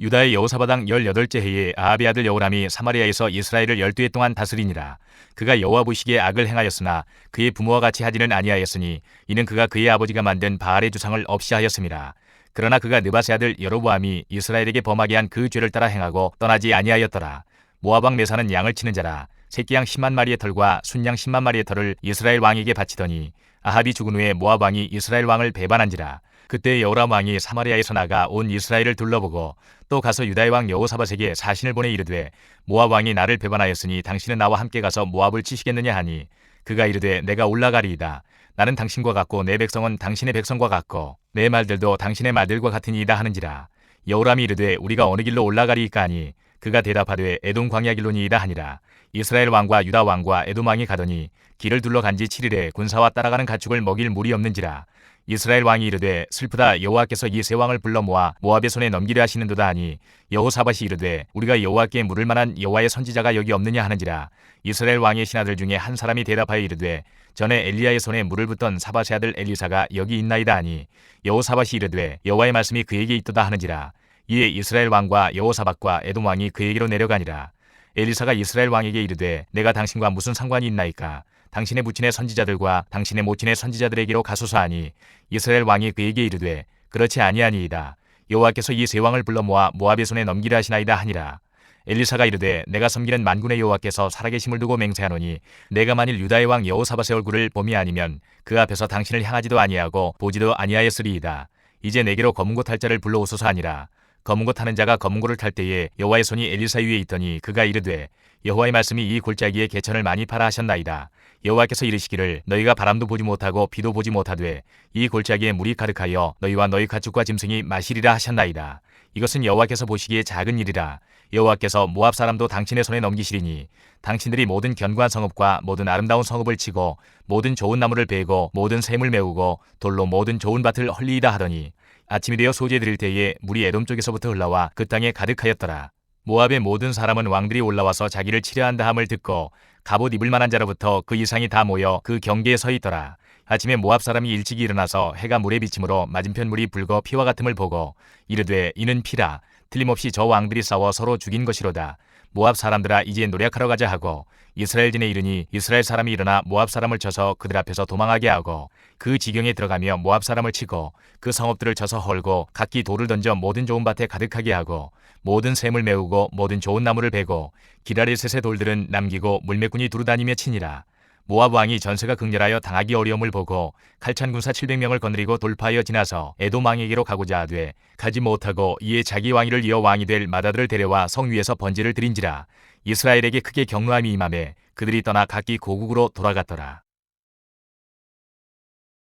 Speaker 1: 유다의 여호사바당 18째 해에 아합의 아들 여호람이 사마리아에서 이스라엘을 12해 동안 다스리니라. 그가 여호와 보시기에 악을 행하였으나 그의 부모와 같이 하지는 아니하였으니 이는 그가 그의 아버지가 만든 바알의 주상을 없이 하였음이라. 그러나 그가 느밧의 아들 여로보암이 이스라엘에게 범하게 한 그 죄를 따라 행하고 떠나지 아니하였더라. 모압 왕 메사는 양을 치는 자라. 새끼양 10만 마리의 털과 순양 10만 마리의 털을 이스라엘 왕에게 바치더니 아합이 죽은 후에 모압 왕이 이스라엘 왕을 배반한지라. 그때 여호람 왕이 사마리아에서 나가 온 이스라엘을 둘러보고 또 가서 유다의 왕 여호사밧에게 사신을 보내 이르되 모압 왕이 나를 배반하였으니 당신은 나와 함께 가서 모압을 치시겠느냐 하니 그가 이르되 내가 올라가리이다. 나는 당신과 같고 내 백성은 당신의 백성과 같고 내 말들도 당신의 말들과 같으니이다 하는지라. 여호람이 이르되 우리가 어느 길로 올라가리이까 하니 그가 대답하되 에돔 광야 길로니이다 하니라. 이스라엘 왕과 유다 왕과 에돔 왕이 가더니 길을 둘러간 지 7일에 군사와 따라가는 가축을 먹일 물이 없는지라. 이스라엘 왕이 이르되 슬프다. 여호와께서 이 세 왕을 불러 모아 모압의 손에 넘기려 하시는도다 하니 여호사밧이 이르되 우리가 여호와께 물을 만한 여호와의 선지자가 여기 없느냐 하는지라. 이스라엘 왕의 신하들 중에 한 사람이 대답하여 이르되 전에 엘리야의 손에 물을 붓던 사밧의 아들 엘리사가 여기 있나이다 하니 여호사밧이 이르되 여호와의 말씀이 그에게 있도다 하는지라. 이에 이스라엘 왕과 여호사밧과 에돔 왕이 그에게로 내려가니라. 엘리사가 이스라엘 왕에게 이르되 내가 당신과 무슨 상관이 있나이까? 당신의 부친의 선지자들과 당신의 모친의 선지자들에게로 가소서 하니 이스라엘 왕이 그에게 이르되 그렇지 아니하니이다. 여호와께서 이 세 왕을 불러 모아 모압의 손에 넘기려 하시나이다 하니라. 엘리사가 이르되 내가 섬기는 만군의 여호와께서 살아계심을 두고 맹세하노니 내가 만일 유다의 왕 여호사밧의 얼굴을 봄이 아니면 그 앞에서 당신을 향하지도 아니하고 보지도 아니하였으리이다. 이제 내게로 검은고 탈 자를 불러오소서 하니라. 검은고 타는 자가 검은고를 탈 때에 여호와의 손이 엘리사 위에 있더니 그가 이르되 여호와의 말씀이 이 골짜기에 개천을 많이 팔아 하셨나이다. 여호와께서 이르시기를 너희가 바람도 보지 못하고 비도 보지 못하되 이 골짜기에 물이 가득하여 너희와 너희 가축과 짐승이 마시리라 하셨나이다. 이것은 여호와께서 보시기에 작은 일이라. 여호와께서 모압 사람도 당신의 손에 넘기시리니 당신들이 모든 견고한 성읍과 모든 아름다운 성읍을 치고 모든 좋은 나무를 베고 모든 샘을 메우고 돌로 모든 좋은 밭을 헐리이다 하더니 아침이 되어 소재 드릴 때에 물이 에돔 쪽에서부터 흘러와 그 땅에 가득하였더라. 모압의 모든 사람은 왕들이 올라와서 자기를 치려한다 함을 듣고 갑옷 입을 만한 자로부터 그 이상이 다 모여 그 경계에 서 있더라. 아침에 모압 사람이 일찍이 일어나서 해가 물에 비침으로 맞은편 물이 붉어 피와 같음을 보고 이르되 이는 피라. 틀림없이 저 왕들이 싸워 서로 죽인 것이로다. 모압 사람들아 이제 노력하러 가자 하고 이스라엘진에 이르니 이스라엘 사람이 일어나 모압 사람을 쳐서 그들 앞에서 도망하게 하고 그 지경에 들어가며 모압 사람을 치고 그 성읍들을 쳐서 헐고 각기 돌을 던져 모든 좋은 밭에 가득하게 하고 모든 샘을 메우고 모든 좋은 나무를 베고 기라레셋의 돌들은 남기고 물매꾼이 두루다니며 치니라. 모압 왕이 전세가 극렬하여 당하기 어려움을 보고 칼찬 군사 700명을 거느리고 돌파하여 지나서 에돔 왕에게로 가고자 하되 가지 못하고 이에 자기 왕위를 이어 왕이 될 맏아들을 데려와 성 위에서 번제를 드린지라. 이스라엘에게 크게 경노함이 임하매 그들이 떠나 각기 고국으로 돌아갔더라.